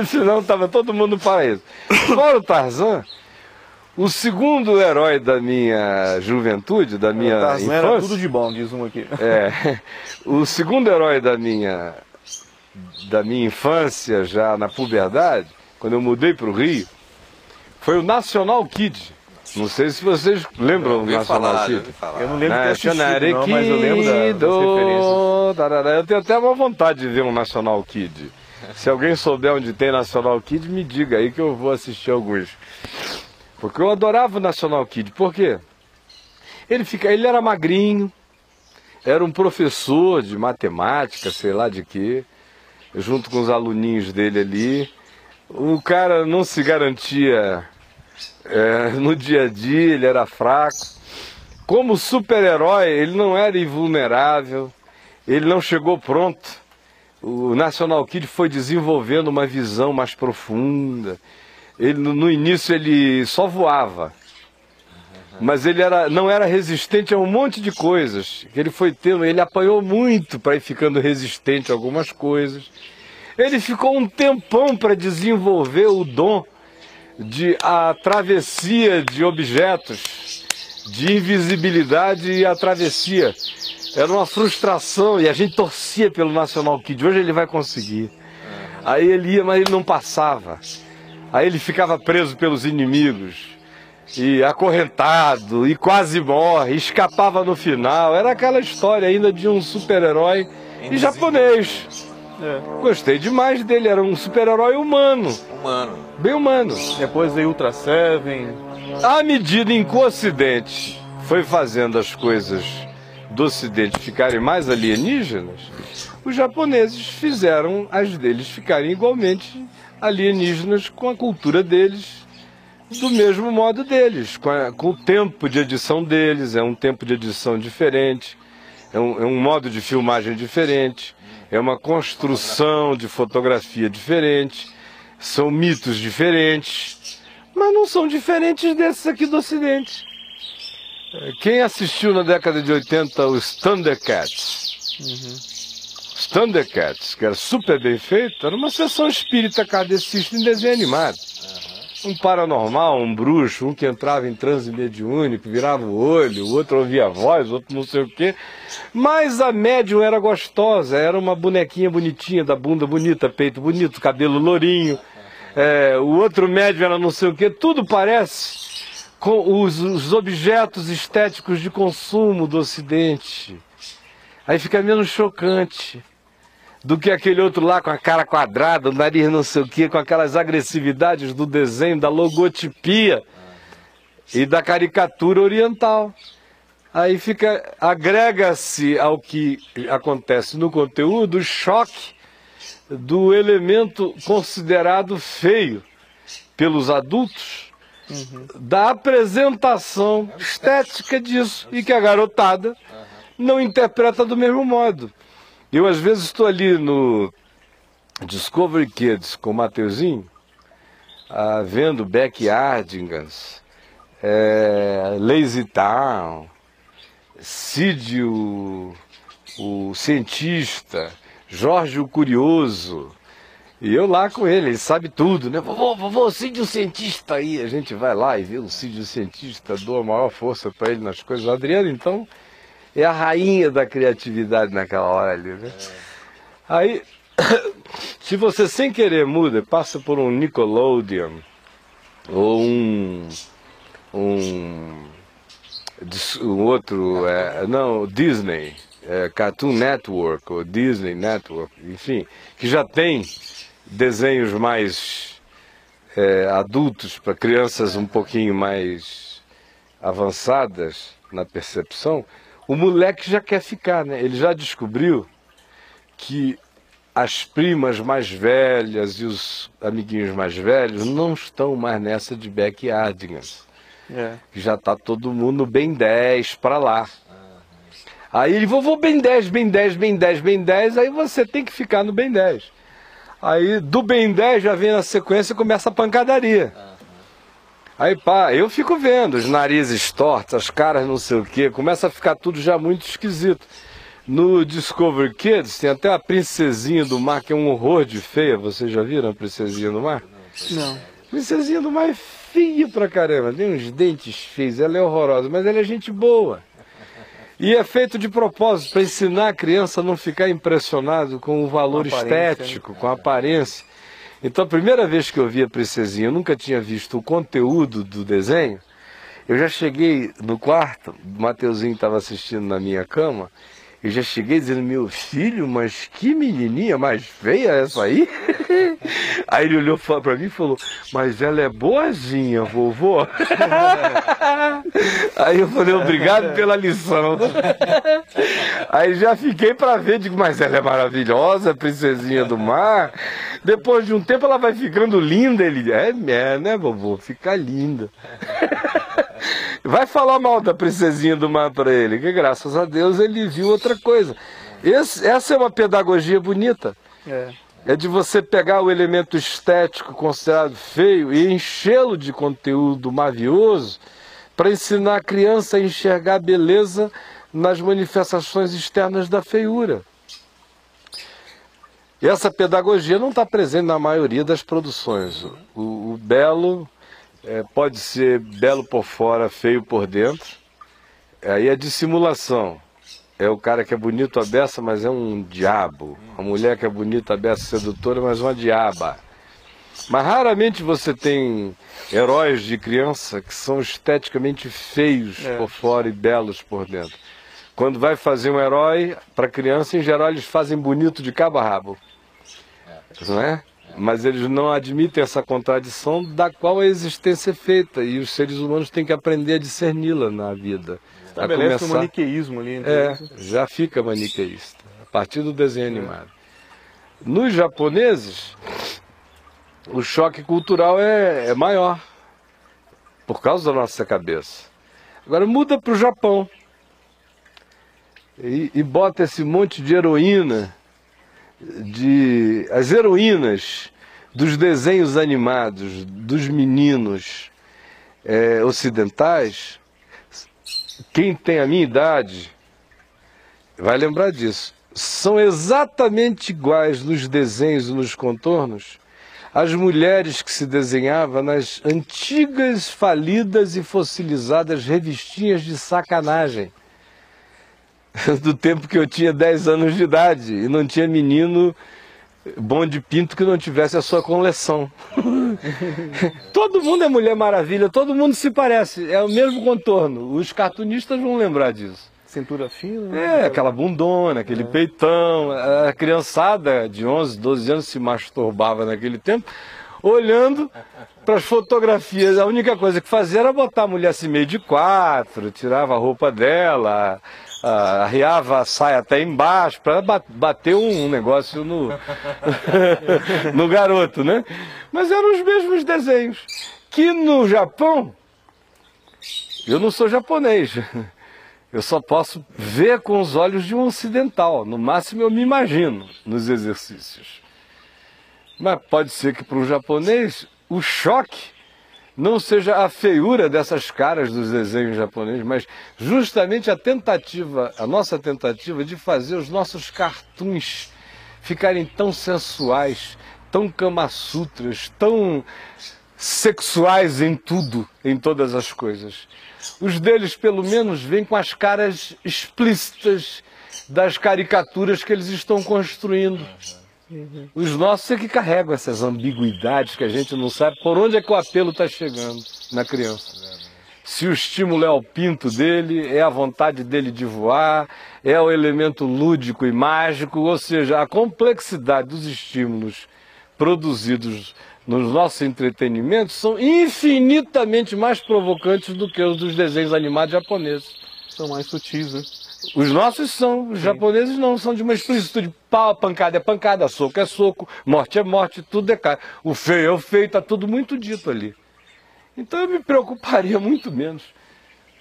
Senão estava todo mundo para isso. Fora o Tarzan, o segundo herói da minha juventude, da minha infância... Era tudo de bom, diz um aqui. O segundo herói da minha infância, já na puberdade, quando eu mudei para o Rio, foi o National Kid. Não sei se vocês lembram do National Kid. Eu não lembro de ter assistido, não, mas eu lembro das referências. Eu tenho até uma vontade de ver um National Kid. Se alguém souber onde tem National Kid, me diga aí que eu vou assistir alguns. Porque eu adorava o National Kid. Por quê? Ele era magrinho, era um professor de matemática, sei lá de quê, junto com os aluninhos dele ali. O cara não se garantia no dia a dia, ele era fraco. Como super-herói, ele não era invulnerável, ele não chegou pronto. O National Kid foi desenvolvendo uma visão mais profunda. No início ele só voava, mas ele não era resistente a um monte de coisas que ele foi tendo. Ele apanhou muito para ir ficando resistente a algumas coisas. Ele ficou um tempão para desenvolver o dom a travessia de objetos, de invisibilidade e a travessia. Era uma frustração e a gente torcia pelo National Kid. Hoje ele vai conseguir. Aí ele ia, mas ele não passava. Aí ele ficava preso pelos inimigos e acorrentado e quase morre, escapava no final. Era aquela história ainda de um super-herói e japonês. Gostei demais dele, era um super-herói humano. Bem humano. Depois veio Ultra Seven. À medida em que o Ocidente foi fazendo as coisas do Ocidente ficarem mais alienígenas, os japoneses fizeram as deles ficarem igualmente alienígenas, com a cultura deles, do mesmo modo deles, com o tempo de edição deles. É um tempo de edição diferente, é um modo de filmagem diferente, é uma construção de fotografia diferente, são mitos diferentes, mas não são diferentes desses aqui do Ocidente. Quem assistiu na década de 80 os Thundercats? Os Thundercats, que era super bem feito, era uma sessão espírita kardecista em desenho animado. Um paranormal, um bruxo, um que entrava em transe mediúnico, virava o olho, o outro ouvia a voz, o outro não sei o quê. Mas a médium era gostosa, era uma bonequinha bonitinha, da bunda bonita, peito bonito, cabelo lourinho. O outro médium era não sei o quê. Tudo parece com os objetos estéticos de consumo do Ocidente. Aí fica menos chocante do que aquele outro lá com a cara quadrada, o nariz não sei o quê, com aquelas agressividades do desenho, da logotipia e da caricatura oriental. Aí agrega-se ao que acontece no conteúdo o choque do elemento considerado feio pelos adultos, da apresentação estética disso, e que a garotada não interpreta do mesmo modo. Eu às vezes estou ali no Discovery Kids com o Mateuzinho, vendo Backyardigans, Lazy Town, Cid o cientista, Jorge o curioso, e eu lá com ele sabe tudo, né? Vovô, Cid o cientista aí. A gente vai lá e vê o Cid o cientista, dou a maior força para ele nas coisas. O Adriano, então, é a rainha da criatividade naquela hora ali, né? Aí, se você sem querer muda, passa por um Nickelodeon, ou outro, não, Disney, Cartoon Network, ou Disney Network, enfim, que já tem desenhos mais adultos para crianças um pouquinho mais avançadas na percepção, o moleque já quer ficar, né? Ele já descobriu que as primas mais velhas e os amiguinhos mais velhos não estão mais nessa de backyardigans. Já está todo mundo no Ben 10 para lá. Aí ele vou Ben 10, Ben 10, Ben 10, Ben 10, aí você tem que ficar no Ben 10. Aí do Ben 10 já vem na sequência e começa a pancadaria. Aí pá, eu fico vendo os narizes tortos, as caras não sei o que, começa a ficar tudo já muito esquisito. No Discovery Kids tem até a Princesinha do Mar, que é um horror de feia. Vocês já viram a Princesinha do Mar? Não. Princesinha do Mar é feia pra caramba, tem uns dentes feios, ela é horrorosa, mas ela é gente boa. E é feito de propósito, para ensinar a criança a não ficar impressionado com o valor estético, com a aparência. Então a primeira vez que eu vi a Princesinha, eu nunca tinha visto o conteúdo do desenho. Eu já cheguei no quarto, o Mateuzinho estava assistindo na minha cama, eu já cheguei dizendo, meu filho, mas que menininha mais feia essa aí? Aí ele olhou para mim e falou, mas ela é boazinha, vovô. Aí eu falei, obrigado pela lição. Aí já fiquei para ver, digo, mas ela é maravilhosa, Princesinha do Mar. Depois de um tempo ela vai ficando linda. Ele, né, vovô, fica linda. Vai falar mal da Princesinha do Mar para ele, que graças a Deus ele viu outra coisa. Essa é uma pedagogia bonita. É de você pegar o elemento estético considerado feio e enchê-lo de conteúdo mavioso para ensinar a criança a enxergar a beleza nas manifestações externas da feiura. E essa pedagogia não está presente na maioria das produções. O belo pode ser belo por fora, feio por dentro. Aí é dissimulação. É o cara que é bonito à beça, mas é um diabo. A mulher que é bonita à beça, sedutora, mas uma diaba. Mas raramente você tem heróis de criança que são esteticamente feios por fora e belos por dentro. Quando vai fazer um herói para criança, em geral eles fazem bonito de cabo a rabo. Não é? Mas eles não admitem essa contradição da qual a existência é feita. E os seres humanos têm que aprender a discerni-la na vida. Estabelece um maniqueísmo ali. Já fica maniqueísta, a partir do desenho animado. Nos japoneses, o choque cultural é maior, por causa da nossa cabeça. Agora muda para o Japão e bota esse monte de heroína, as heroínas dos desenhos animados dos meninos ocidentais. Quem tem a minha idade vai lembrar disso. São exatamente iguais nos desenhos e nos contornos às mulheres que se desenhava nas antigas, falidas e fossilizadas revistinhas de sacanagem do tempo que eu tinha 10 anos de idade e não tinha menino bom de pinto que não tivesse a sua coleção. Todo mundo é Mulher Maravilha, todo mundo se parece, é o mesmo contorno. Os cartunistas vão lembrar disso. Cintura fina. Aquela bundona, aquele peitão. A criançada de 11, 12 anos se masturbava naquele tempo, olhando para as fotografias. A única coisa que fazia era botar a mulher assim meio de quatro, tirava a roupa dela, arriava a saia até embaixo para bater um negócio no garoto, né? Mas eram os mesmos desenhos. Que no Japão, eu não sou japonês, eu só posso ver com os olhos de um ocidental. No máximo eu me imagino nos exercícios. Mas pode ser que para um japonês o choque não seja a feiura dessas caras dos desenhos japoneses, mas justamente a nossa tentativa de fazer os nossos cartoons ficarem tão sensuais, tão kama-sutras, tão sexuais em tudo, em todas as coisas. Os deles, pelo menos, vêm com as caras explícitas das caricaturas que eles estão construindo. Os nossos é que carregam essas ambiguidades que a gente não sabe por onde é que o apelo está chegando na criança. Se o estímulo é o pinto dele, é a vontade dele de voar, é o elemento lúdico e mágico, ou seja, a complexidade dos estímulos produzidos nos nossos entretenimentos são infinitamente mais provocantes do que os dos desenhos animados japoneses. São mais sutis, né? Os nossos são, os japoneses não, são de uma explicitude. Pau, pancada é pancada, soco é soco, morte é morte, tudo é cara. O feio é o feio, está tudo muito dito ali. Então eu me preocuparia muito menos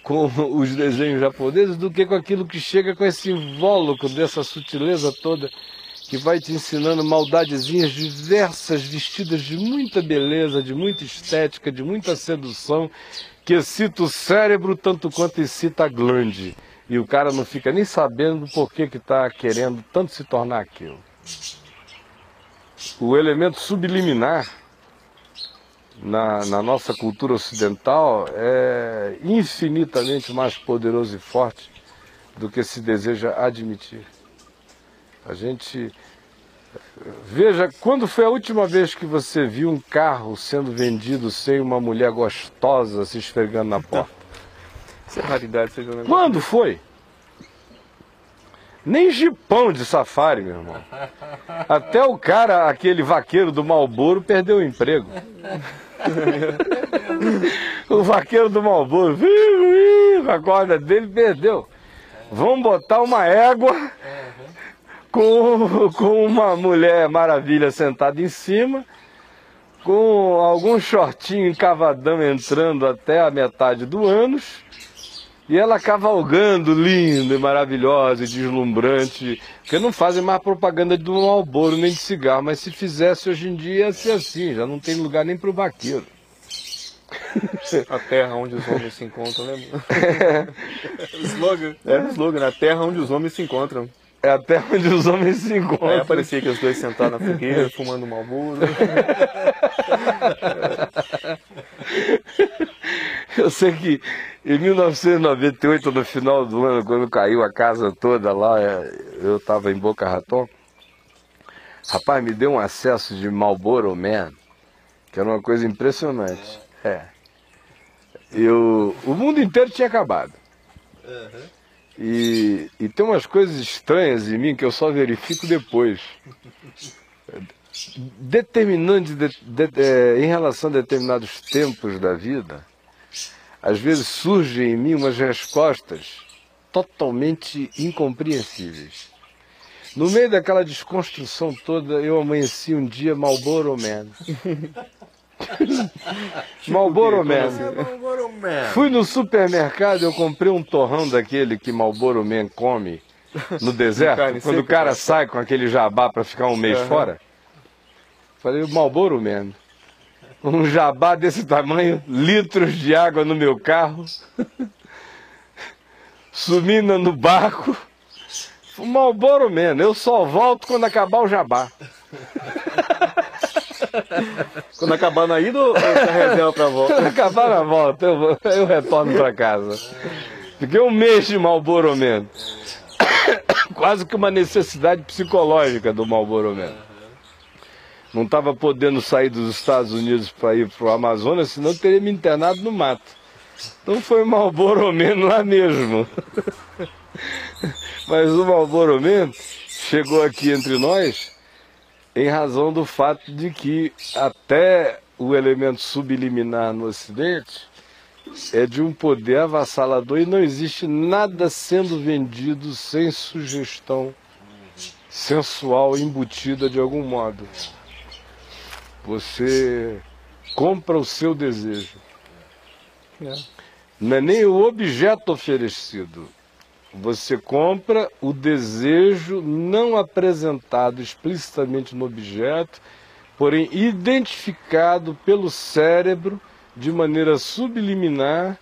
com os desenhos japoneses do que com aquilo que chega com esse invólucro dessa sutileza toda, que vai te ensinando maldadezinhas diversas, vestidas de muita beleza, de muita estética, de muita sedução, que excita o cérebro tanto quanto excita a glande. E o cara não fica nem sabendo por que está querendo tanto se tornar aquilo. O elemento subliminar na nossa cultura ocidental é infinitamente mais poderoso e forte do que se deseja admitir. A gente... Veja, quando foi a última vez que você viu um carro sendo vendido sem uma mulher gostosa se esfregando na porta? Isso é raridade, seja um negócio. Quando foi? Nem jipão de safari, meu irmão. Até o cara, aquele vaqueiro do Marlboro, perdeu o emprego. O vaqueiro do Marlboro, com a corda dele, perdeu. Vamos botar uma égua com uma mulher maravilha sentada em cima, com algum shortinho encavadão entrando até a metade do ânus, e ela cavalgando, linda e maravilhosa e deslumbrante, porque não fazem mais propaganda do Marlboro nem de cigarro, mas se fizesse hoje em dia ia ser assim, já não tem lugar nem para o vaqueiro. A terra onde os homens se encontram, lembra? O slogan. É o slogan, a terra onde os homens se encontram. É a terra onde os homens se encontram. Aí aparecia que os dois sentados na fogueira, fumando Marlboro. Eu sei que em 1998, no final do ano, quando caiu a casa toda lá, eu estava em Boca Raton. Rapaz, me deu um acesso de Marlboro Man, que era uma coisa impressionante. O mundo inteiro tinha acabado. E tem umas coisas estranhas em mim que eu só verifico depois. Determinante em relação a determinados tempos da vida, às vezes surgem em mim umas respostas totalmente incompreensíveis. No meio daquela desconstrução toda, eu amanheci um dia Marlboro Man. Marlboro Man. Fui no supermercado, eu comprei um torrão daquele que Marlboro Man come no deserto, quando o cara sai com aquele jabá para ficar um mês fora. Falei, Marlboro Man. Um jabá desse tamanho, litros de água no meu carro, sumina no barco. Marlboro Man, eu só volto quando acabar o jabá. Quando acabar na ida ou você reserva pra volta? Quando acabar na volta, eu retorno para casa. Fiquei um mês de Marlboro Man. Quase que uma necessidade psicológica do Marlboro Man. Não estava podendo sair dos Estados Unidos para ir para o Amazonas, senão eu teria me internado no mato. Então foi Marlboro Man lá mesmo. Mas o Marlboro Man chegou aqui entre nós em razão do fato de que até o elemento subliminar no Ocidente é de um poder avassalador e não existe nada sendo vendido sem sugestão sensual embutida de algum modo. Você compra o seu desejo. Não é nem o objeto oferecido. Você compra o desejo não apresentado explicitamente no objeto, porém identificado pelo cérebro de maneira subliminar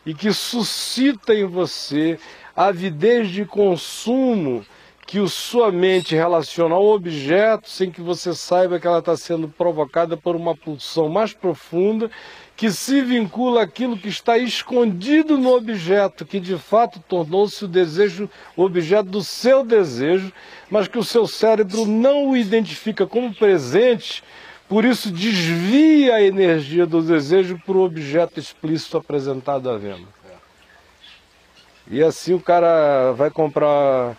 e que suscita em você avidez de consumo que sua mente relaciona ao objeto sem que você saiba que ela está sendo provocada por uma pulsão mais profunda que se vincula àquilo que está escondido no objeto, que de fato tornou-se o desejo, o objeto do seu desejo, mas que o seu cérebro não o identifica como presente, por isso desvia a energia do desejo para o objeto explícito apresentado à venda. E assim o cara vai comprar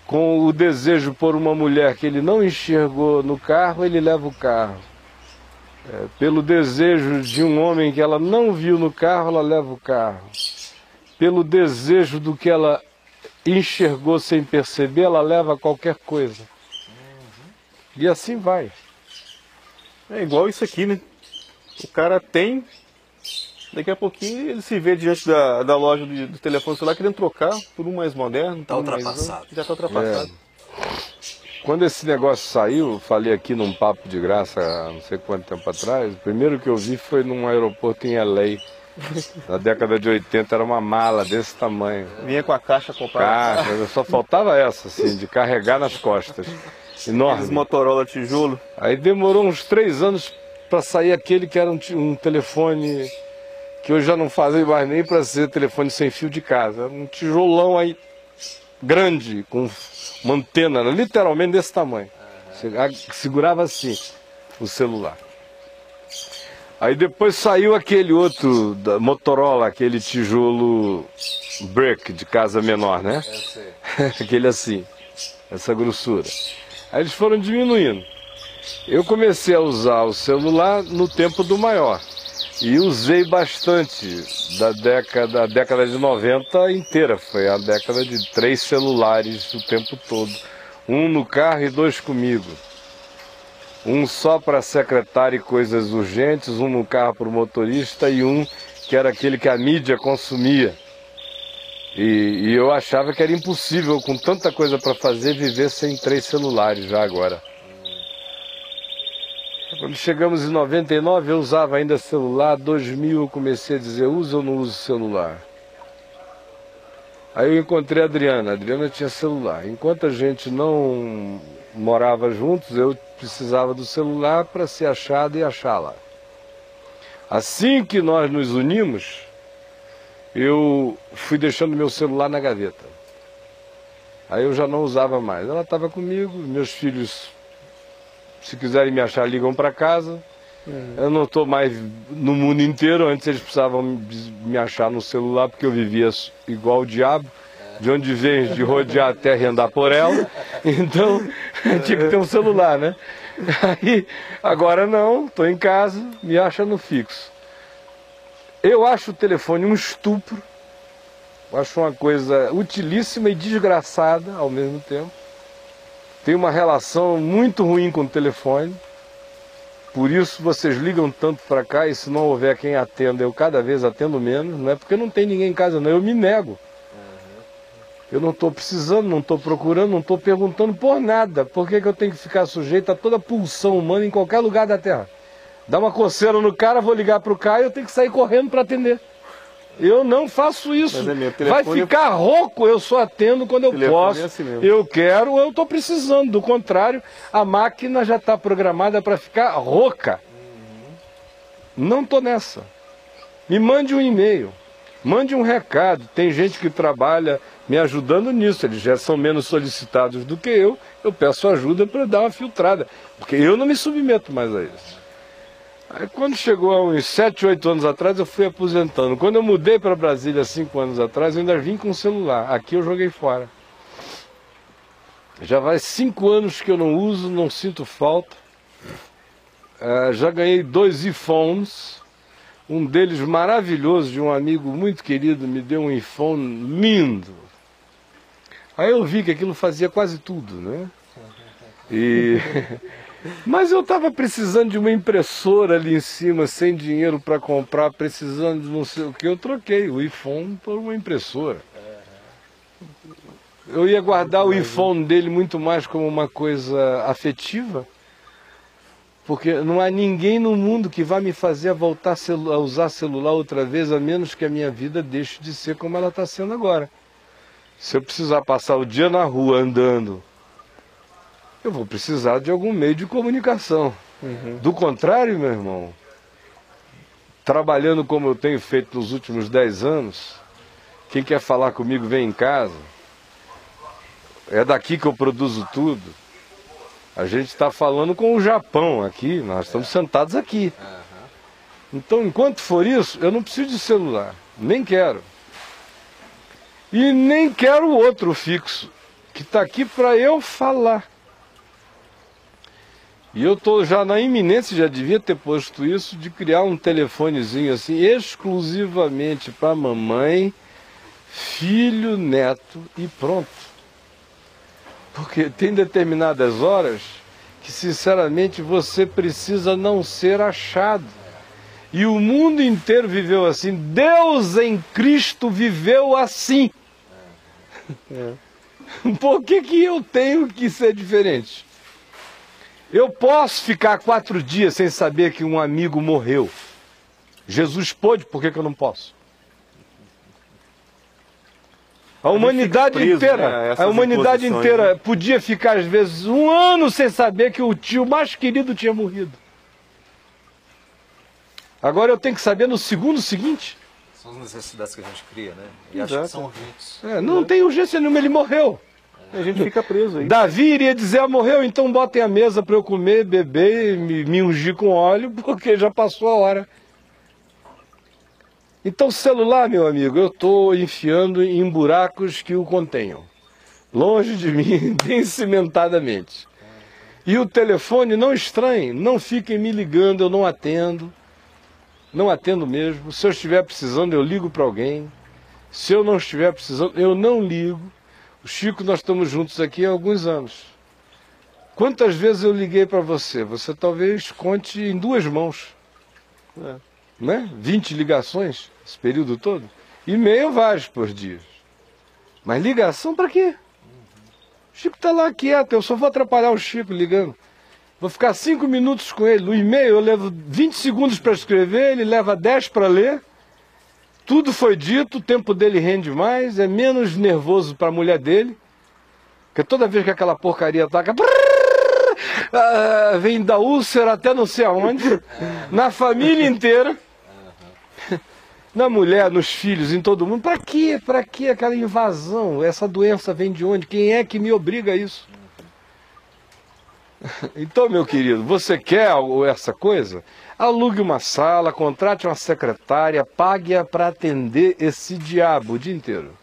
com o desejo por uma mulher que ele não enxergou no carro, ele leva o carro. Pelo desejo de um homem que ela não viu no carro, ela leva o carro. Pelo desejo do que ela enxergou sem perceber, ela leva qualquer coisa. E assim vai. É igual isso aqui, né? O cara tem, daqui a pouquinho ele se vê diante da loja do telefone celular querendo trocar por um mais moderno. Está ultrapassado. Já está ultrapassado. Quando esse negócio saiu, falei aqui num papo de graça há não sei quanto tempo atrás, o primeiro que eu vi foi num aeroporto em LA. Na década de 80 era uma mala desse tamanho. Vinha com a caixa comprada. Caixa, só faltava essa, assim, de carregar nas costas. Enorme. Aqueles Motorola tijolo. Aí demorou uns 3 anos para sair aquele que era um telefone que hoje já não fazem mais nem para ser telefone sem fio de casa. Era um tijolão aí grande, com uma antena, literalmente desse tamanho. Segurava assim o celular. Aí depois saiu aquele outro da Motorola, aquele tijolo brick de casa menor, né? Aquele assim, essa grossura. Aí eles foram diminuindo. Eu comecei a usar o celular no tempo do maior. E usei bastante da década de 90 inteira. Foi a década de 3 celulares o tempo todo. Um no carro e 2 comigo. Um só para secretária e coisas urgentes, um no carro para o motorista e um que era aquele que a mídia consumia. E eu achava que era impossível, com tanta coisa para fazer, viver sem 3 celulares já agora. Quando chegamos em 99, eu usava ainda celular. 2000 eu comecei a dizer, uso ou não uso celular? Aí eu encontrei a Adriana. A Adriana tinha celular. Enquanto a gente não morava juntos, eu precisava do celular para ser achado e achá-la. Assim que nós nos unimos, eu fui deixando meu celular na gaveta. Aí eu já não usava mais. Ela estava comigo, meus filhos, se quiserem me achar, ligam para casa. Eu não estou mais no mundo inteiro. Antes eles precisavam me achar no celular, porque eu vivia igual o diabo, de onde vem de rodear a terra e andar por ela. Então, tinha que ter um celular, né? Aí, agora não, estou em casa, me acha no fixo. Eu acho o telefone um estupro, acho uma coisa utilíssima e desgraçada ao mesmo tempo. Tenho uma relação muito ruim com o telefone, por isso vocês ligam tanto para cá e se não houver quem atenda, eu cada vez atendo menos, não é porque não tem ninguém em casa não, eu me nego. Eu não estou precisando, não estou procurando, não estou perguntando por nada. Por que eu tenho que ficar sujeito a toda pulsão humana em qualquer lugar da Terra? Dá uma coceira no cara, vou ligar para o cara e eu tenho que sair correndo para atender. Eu não faço isso. Vai ficar rouco, eu só atendo quando eu posso. Assim eu quero ou eu estou precisando. Do contrário, a máquina já está programada para ficar rouca. Não estou nessa. Me mande um e-mail. Mande um recado. Tem gente que trabalha me ajudando nisso. Eles já são menos solicitados do que eu. Eu peço ajuda para dar uma filtrada. Porque eu não me submeto mais a isso. Aí quando chegou a uns 7, 8 anos atrás, eu fui aposentando. Quando eu mudei para Brasília 5 anos atrás, eu ainda vim com o celular. Aqui eu joguei fora. Já vai 5 anos que eu não uso, não sinto falta. Já ganhei 2 iPhones. Um deles maravilhoso, de um amigo muito querido, me deu um iPhone lindo. Aí eu vi que aquilo fazia quase tudo, né? Mas eu estava precisando de uma impressora ali em cima, sem dinheiro para comprar, precisando de não sei o que, eu troquei o iPhone por uma impressora. Eu ia guardar o iPhone dele muito mais como uma coisa afetiva, porque não há ninguém no mundo que vá me fazer voltar a usar celular outra vez, a menos que a minha vida deixe de ser como ela está sendo agora. Se eu precisar passar o dia na rua andando, eu vou precisar de algum meio de comunicação. Do contrário, meu irmão, trabalhando como eu tenho feito nos últimos 10 anos, quem quer falar comigo vem em casa. É daqui que eu produzo tudo. A gente está falando com o Japão aqui, nós estamos sentados aqui. Então, enquanto for isso, eu não preciso de celular, nem quero. E nem quero o outro fixo, que está aqui para eu falar. E eu estou já na iminência, já devia ter posto isso, de criar um telefonezinho assim, exclusivamente para mamãe, filho, neto e pronto. Porque tem determinadas horas que, sinceramente, você precisa não ser achado. E o mundo inteiro viveu assim. Deus em Cristo viveu assim. Por que eu tenho que ser diferente? Eu posso ficar 4 dias sem saber que um amigo morreu. Jesus pôde, por que eu não posso? A humanidade inteira, a humanidade inteira podia ficar às vezes 1 ano sem saber que o tio mais querido tinha morrido. Agora eu tenho que saber no segundo seguinte. São as necessidades que a gente cria, né? E acho que são urgentes. Não tem urgência nenhuma, ele morreu. A gente fica preso aí. Davi iria dizer, morreu, então botem a mesa para eu comer, beber, me ungir com óleo, porque já passou a hora. Então, celular, meu amigo, eu estou enfiando em buracos que o contenham. Longe de mim, bem cimentadamente. E o telefone, não estranhem, não fiquem me ligando, eu não atendo. Não atendo mesmo. Se eu estiver precisando, eu ligo para alguém. Se eu não estiver precisando, eu não ligo. O Chico, nós estamos juntos aqui há alguns anos. Quantas vezes eu liguei para você? Você talvez conte em 2 mãos. Né? 20 ligações, esse período todo. E-mail vários por dia. Mas ligação para quê? O Chico está lá quieto, eu só vou atrapalhar o Chico ligando. Vou ficar 5 minutos com ele. No e-mail eu levo 20 segundos para escrever, ele leva 10 para ler. Tudo foi dito, o tempo dele rende mais, é menos nervoso para a mulher dele. Porque toda vez que aquela porcaria toca, vem da úlcera até não sei aonde, na família inteira, na mulher, nos filhos, em todo mundo. Para quê? Para quê aquela invasão? Essa doença vem de onde? Quem é que me obriga a isso? Então, meu querido, você quer essa coisa? Alugue uma sala, contrate uma secretária, pague-a para atender esse diabo o dia inteiro.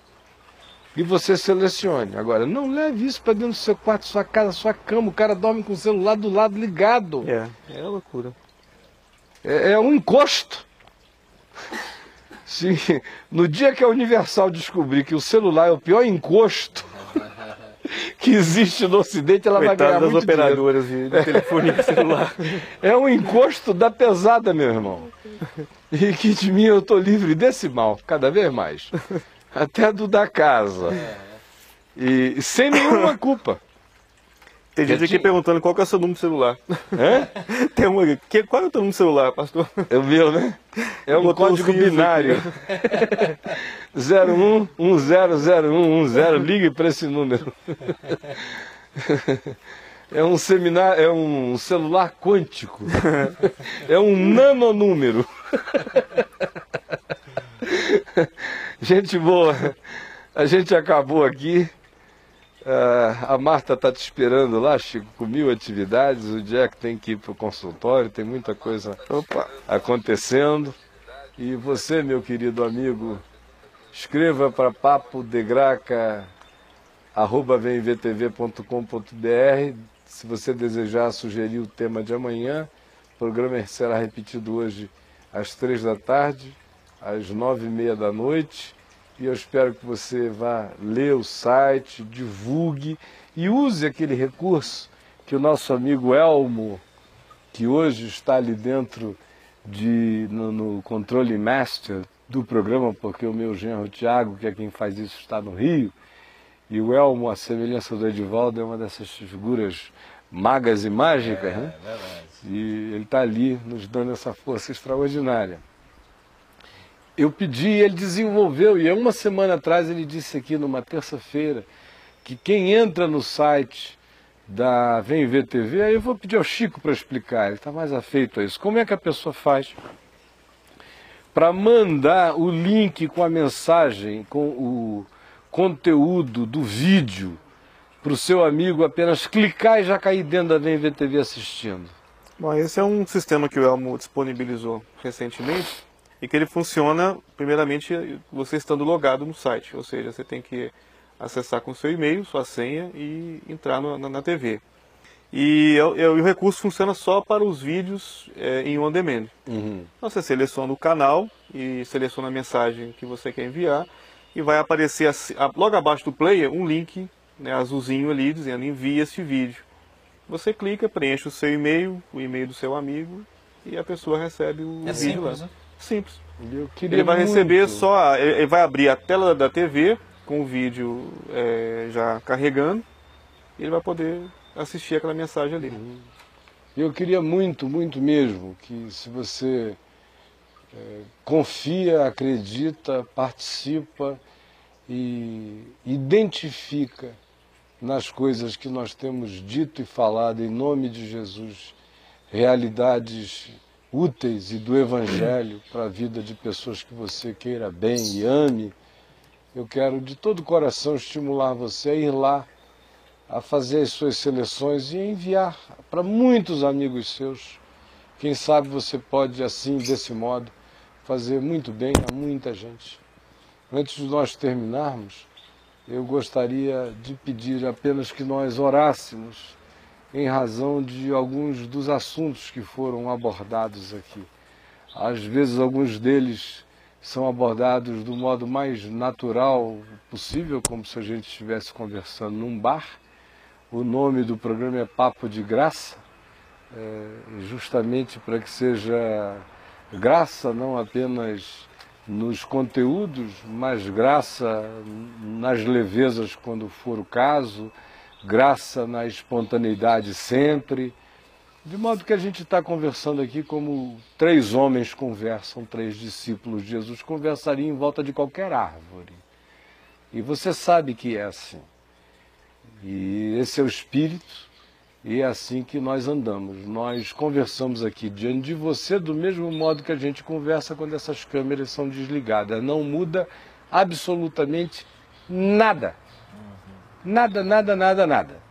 E você selecione. Agora, não leve isso para dentro do seu quarto, sua casa, sua cama. O cara dorme com o celular do lado ligado. É loucura. É um encosto. No dia que a Universal descobrir que o celular é o pior encosto que existe no Ocidente, ela vai ganhar muito dinheiro. Das operadoras de telefonia celular. É um encosto da pesada, meu irmão. E que de mim eu estou livre desse mal, cada vez mais. Até do da casa. E sem nenhuma culpa. Tem gente aqui perguntando qual que é o seu número de celular. Tem uma aqui. Qual é o teu número de celular, pastor? É o meu, né? É um código binário. 01100110. Ligue para esse número. É um celular quântico. É um nanonúmero. Gente boa, a gente acabou aqui. A Marta está te esperando lá, Chico, com 1000 atividades. O Jack tem que ir para o consultório, tem muita coisa acontecendo. E você, meu querido amigo, escreva para papodegraca@vmvtv.com.br. Se você desejar sugerir o tema de amanhã, o programa será repetido hoje às 3 da tarde, às 9h30 da noite. E eu espero que você vá ler o site, divulgue e use aquele recurso que o nosso amigo Elmo, que hoje está ali dentro no controle master do programa, porque o meu genro Tiago, que é quem faz isso, está no Rio, e o Elmo, a semelhança do Edivaldo, é uma dessas figuras magas e mágicas, né? Verdade. E ele está ali nos dando essa força extraordinária. eu pedi e ele desenvolveu, e há uma semana atrás ele disse aqui numa terça-feira que quem entra no site da Vem Ver TV, aí eu vou pedir ao Chico para explicar, ele está mais afeito a isso. Como é que a pessoa faz para mandar o link com a mensagem, com o conteúdo do vídeo para o seu amigo apenas clicar e já cair dentro da Vem Ver TV assistindo? Bom, esse é um sistema que o Elmo disponibilizou recentemente e que ele funciona, primeiramente, você estando logado no site, ou seja, você tem que acessar com seu e-mail, sua senha e entrar na TV. E o recurso funciona só para os vídeos em on demand. Uhum. Então você seleciona o canal e seleciona a mensagem que você quer enviar e vai aparecer logo abaixo do player um link, né, azulzinho ali dizendo envie este vídeo. Você clica, preenche o seu e-mail, o e-mail do seu amigo e a pessoa recebe o vídeo simples, lá. né? Simples. Ele Ele vai receber só, ele vai abrir a tela da TV com o vídeo já carregando e ele vai poder assistir aquela mensagem ali. Eu queria muito, muito mesmo que se você confia, acredita, participa e identifica nas coisas que nós temos dito e falado em nome de Jesus, realidades úteis e do Evangelho para a vida de pessoas que você queira bem e ame, eu quero de todo o coração estimular você a ir lá, a fazer as suas seleções e enviar para muitos amigos seus. Quem sabe você pode, assim, desse modo, fazer muito bem a muita gente. Antes de nós terminarmos, eu gostaria de pedir apenas que nós orássemos em razão de alguns dos assuntos que foram abordados aqui. Às vezes, alguns deles são abordados do modo mais natural possível, como se a gente estivesse conversando num bar. O nome do programa é Papo de Graça, justamente para que seja graça não apenas nos conteúdos, mas graça nas levezas quando for o caso, graça na espontaneidade sempre, de modo que a gente está conversando aqui como 3 homens conversam, 3 discípulos de Jesus conversariam em volta de qualquer árvore. E você sabe que é assim. E esse é o Espírito, e é assim que nós andamos. Nós conversamos aqui diante de você do mesmo modo que a gente conversa quando essas câmeras são desligadas. Não muda absolutamente nada. Nada, nada, nada, nada.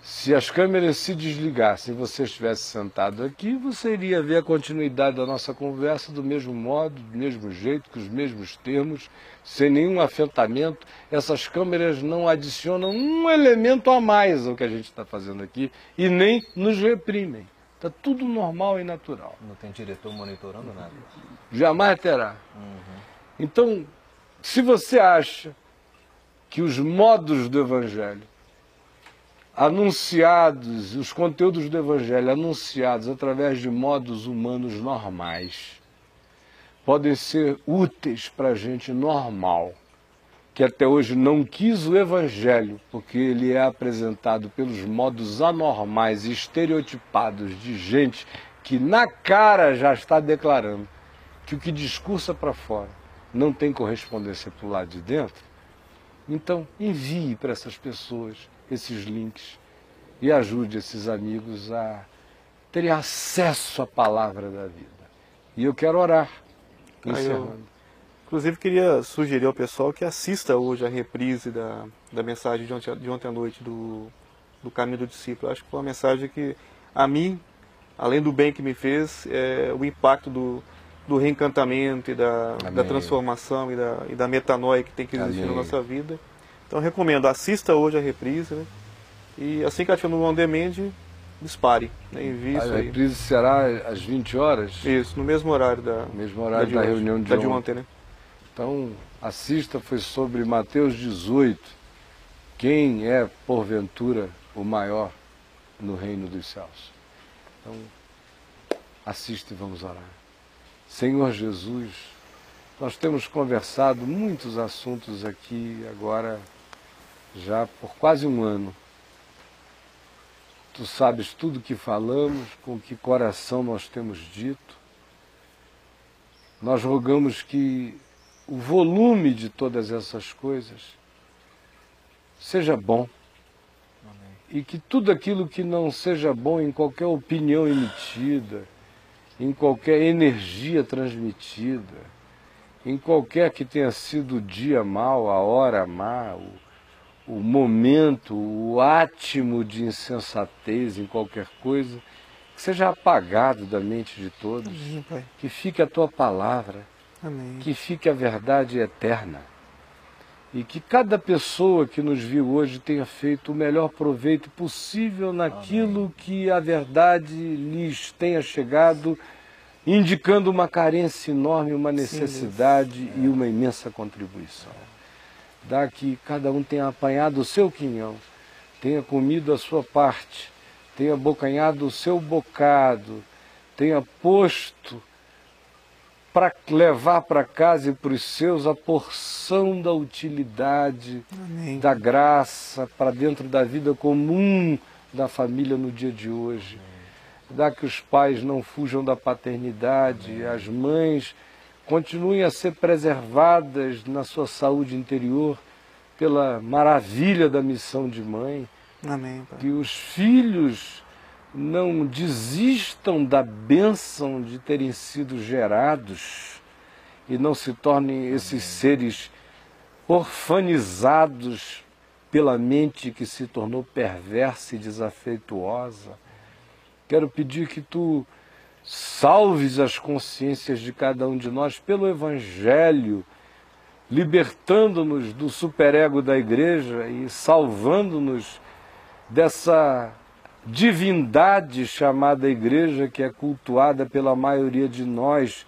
Se as câmeras se desligassem e você estivesse sentado aqui, você iria ver a continuidade da nossa conversa do mesmo modo, do mesmo jeito, com os mesmos termos, sem nenhum afetamento. Essas câmeras não adicionam um elemento a mais ao que a gente está fazendo aqui e nem nos reprimem. Está tudo normal e natural. Não tem diretor monitorando nada. Jamais terá. Então, se você acha que os modos do Evangelho anunciados, os conteúdos do Evangelho anunciados através de modos humanos normais, podem ser úteis para a gente normal, que até hoje não quis o Evangelho, porque ele é apresentado pelos modos anormais e estereotipados de gente que na cara já está declarando que o que discursa para fora não tem correspondência para o lado de dentro. Então, envie para essas pessoas esses links e ajude esses amigos a terem acesso à palavra da vida. E eu quero orar, encerrando. Inclusive, queria sugerir ao pessoal que assista hoje a reprise da mensagem de ontem à noite do Caminho do Discípulo. Acho que foi uma mensagem que, a mim, além do bem que me fez, o impacto do reencantamento e da transformação e da metanoia que tem que existir na nossa vida. Então, recomendo, assista hoje a reprise, né? E assim que estiver no on demand, dispare, né? Envie isso aí. A reprise será às 20 horas? Isso, no mesmo horário da reunião de ontem, né? Então, assista, foi sobre Mateus 18. Quem é, porventura, o maior no reino dos céus? Então, assista e vamos orar. Senhor Jesus, nós temos conversado muitos assuntos aqui agora, já por quase um ano. Tu sabes tudo que falamos, com que coração nós temos dito. nós rogamos que o volume de todas essas coisas seja bom. E que tudo aquilo que não seja bom em qualquer opinião emitida, em qualquer energia transmitida, em qualquer que tenha sido o dia mau, a hora má, o momento, o átimo de insensatez em qualquer coisa, que seja apagado da mente de todos. Amém, Pai. Que fique a Tua palavra, Amém. que fique a verdade eterna. E que cada pessoa que nos viu hoje tenha feito o melhor proveito possível naquilo que a verdade lhes tenha chegado, indicando uma carência enorme, uma necessidade e uma imensa contribuição. Dá que cada um tenha apanhado o seu quinhão, tenha comido a sua parte, tenha abocanhado o seu bocado, tenha posto para levar para casa e para os seus a porção da utilidade, Amém. da graça para dentro da vida comum da família no dia de hoje. Dá que os pais não fujam da paternidade, as mães continuem a ser preservadas na sua saúde interior pela maravilha da missão de mãe. Amém, Pai. Que os filhos não desistam da bênção de terem sido gerados e não se tornem esses seres orfanizados pela mente que se tornou perversa e desafetuosa. Quero pedir que Tu salves as consciências de cada um de nós pelo Evangelho, libertando-nos do superego da igreja e salvando-nos dessa divindade chamada igreja, que é cultuada pela maioria de nós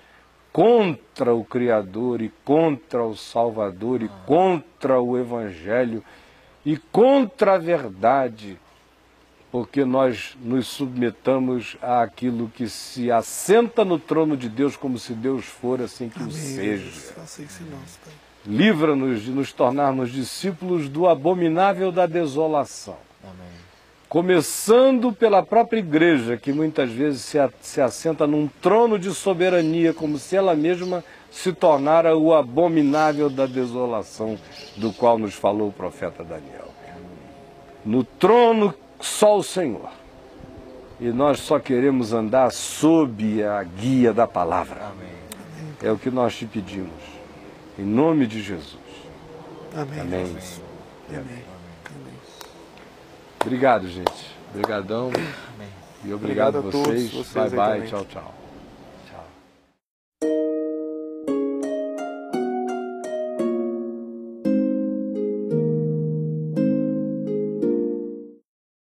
contra o Criador e contra o Salvador e contra o Evangelho e contra a verdade, porque nós nos submetamos àquilo que se assenta no trono de Deus como se Deus for, assim que o seja. Faça isso em nós, Pai. Livra-nos de nos tornarmos discípulos do abominável da desolação. Amém. Começando pela própria igreja, que muitas vezes se assenta num trono de soberania, como se ela mesma se tornara o abominável da desolação, do qual nos falou o profeta Daniel. No trono, só o Senhor. E nós só queremos andar sob a guia da palavra. Amém. É o que nós te pedimos. Em nome de Jesus. Amém. Amém. Jesus. Amém. Amém. Obrigado, gente. Obrigadão. Amém. E obrigado a Obrigado a todos vocês. vocês Bye, aí bye. também. Tchau, tchau.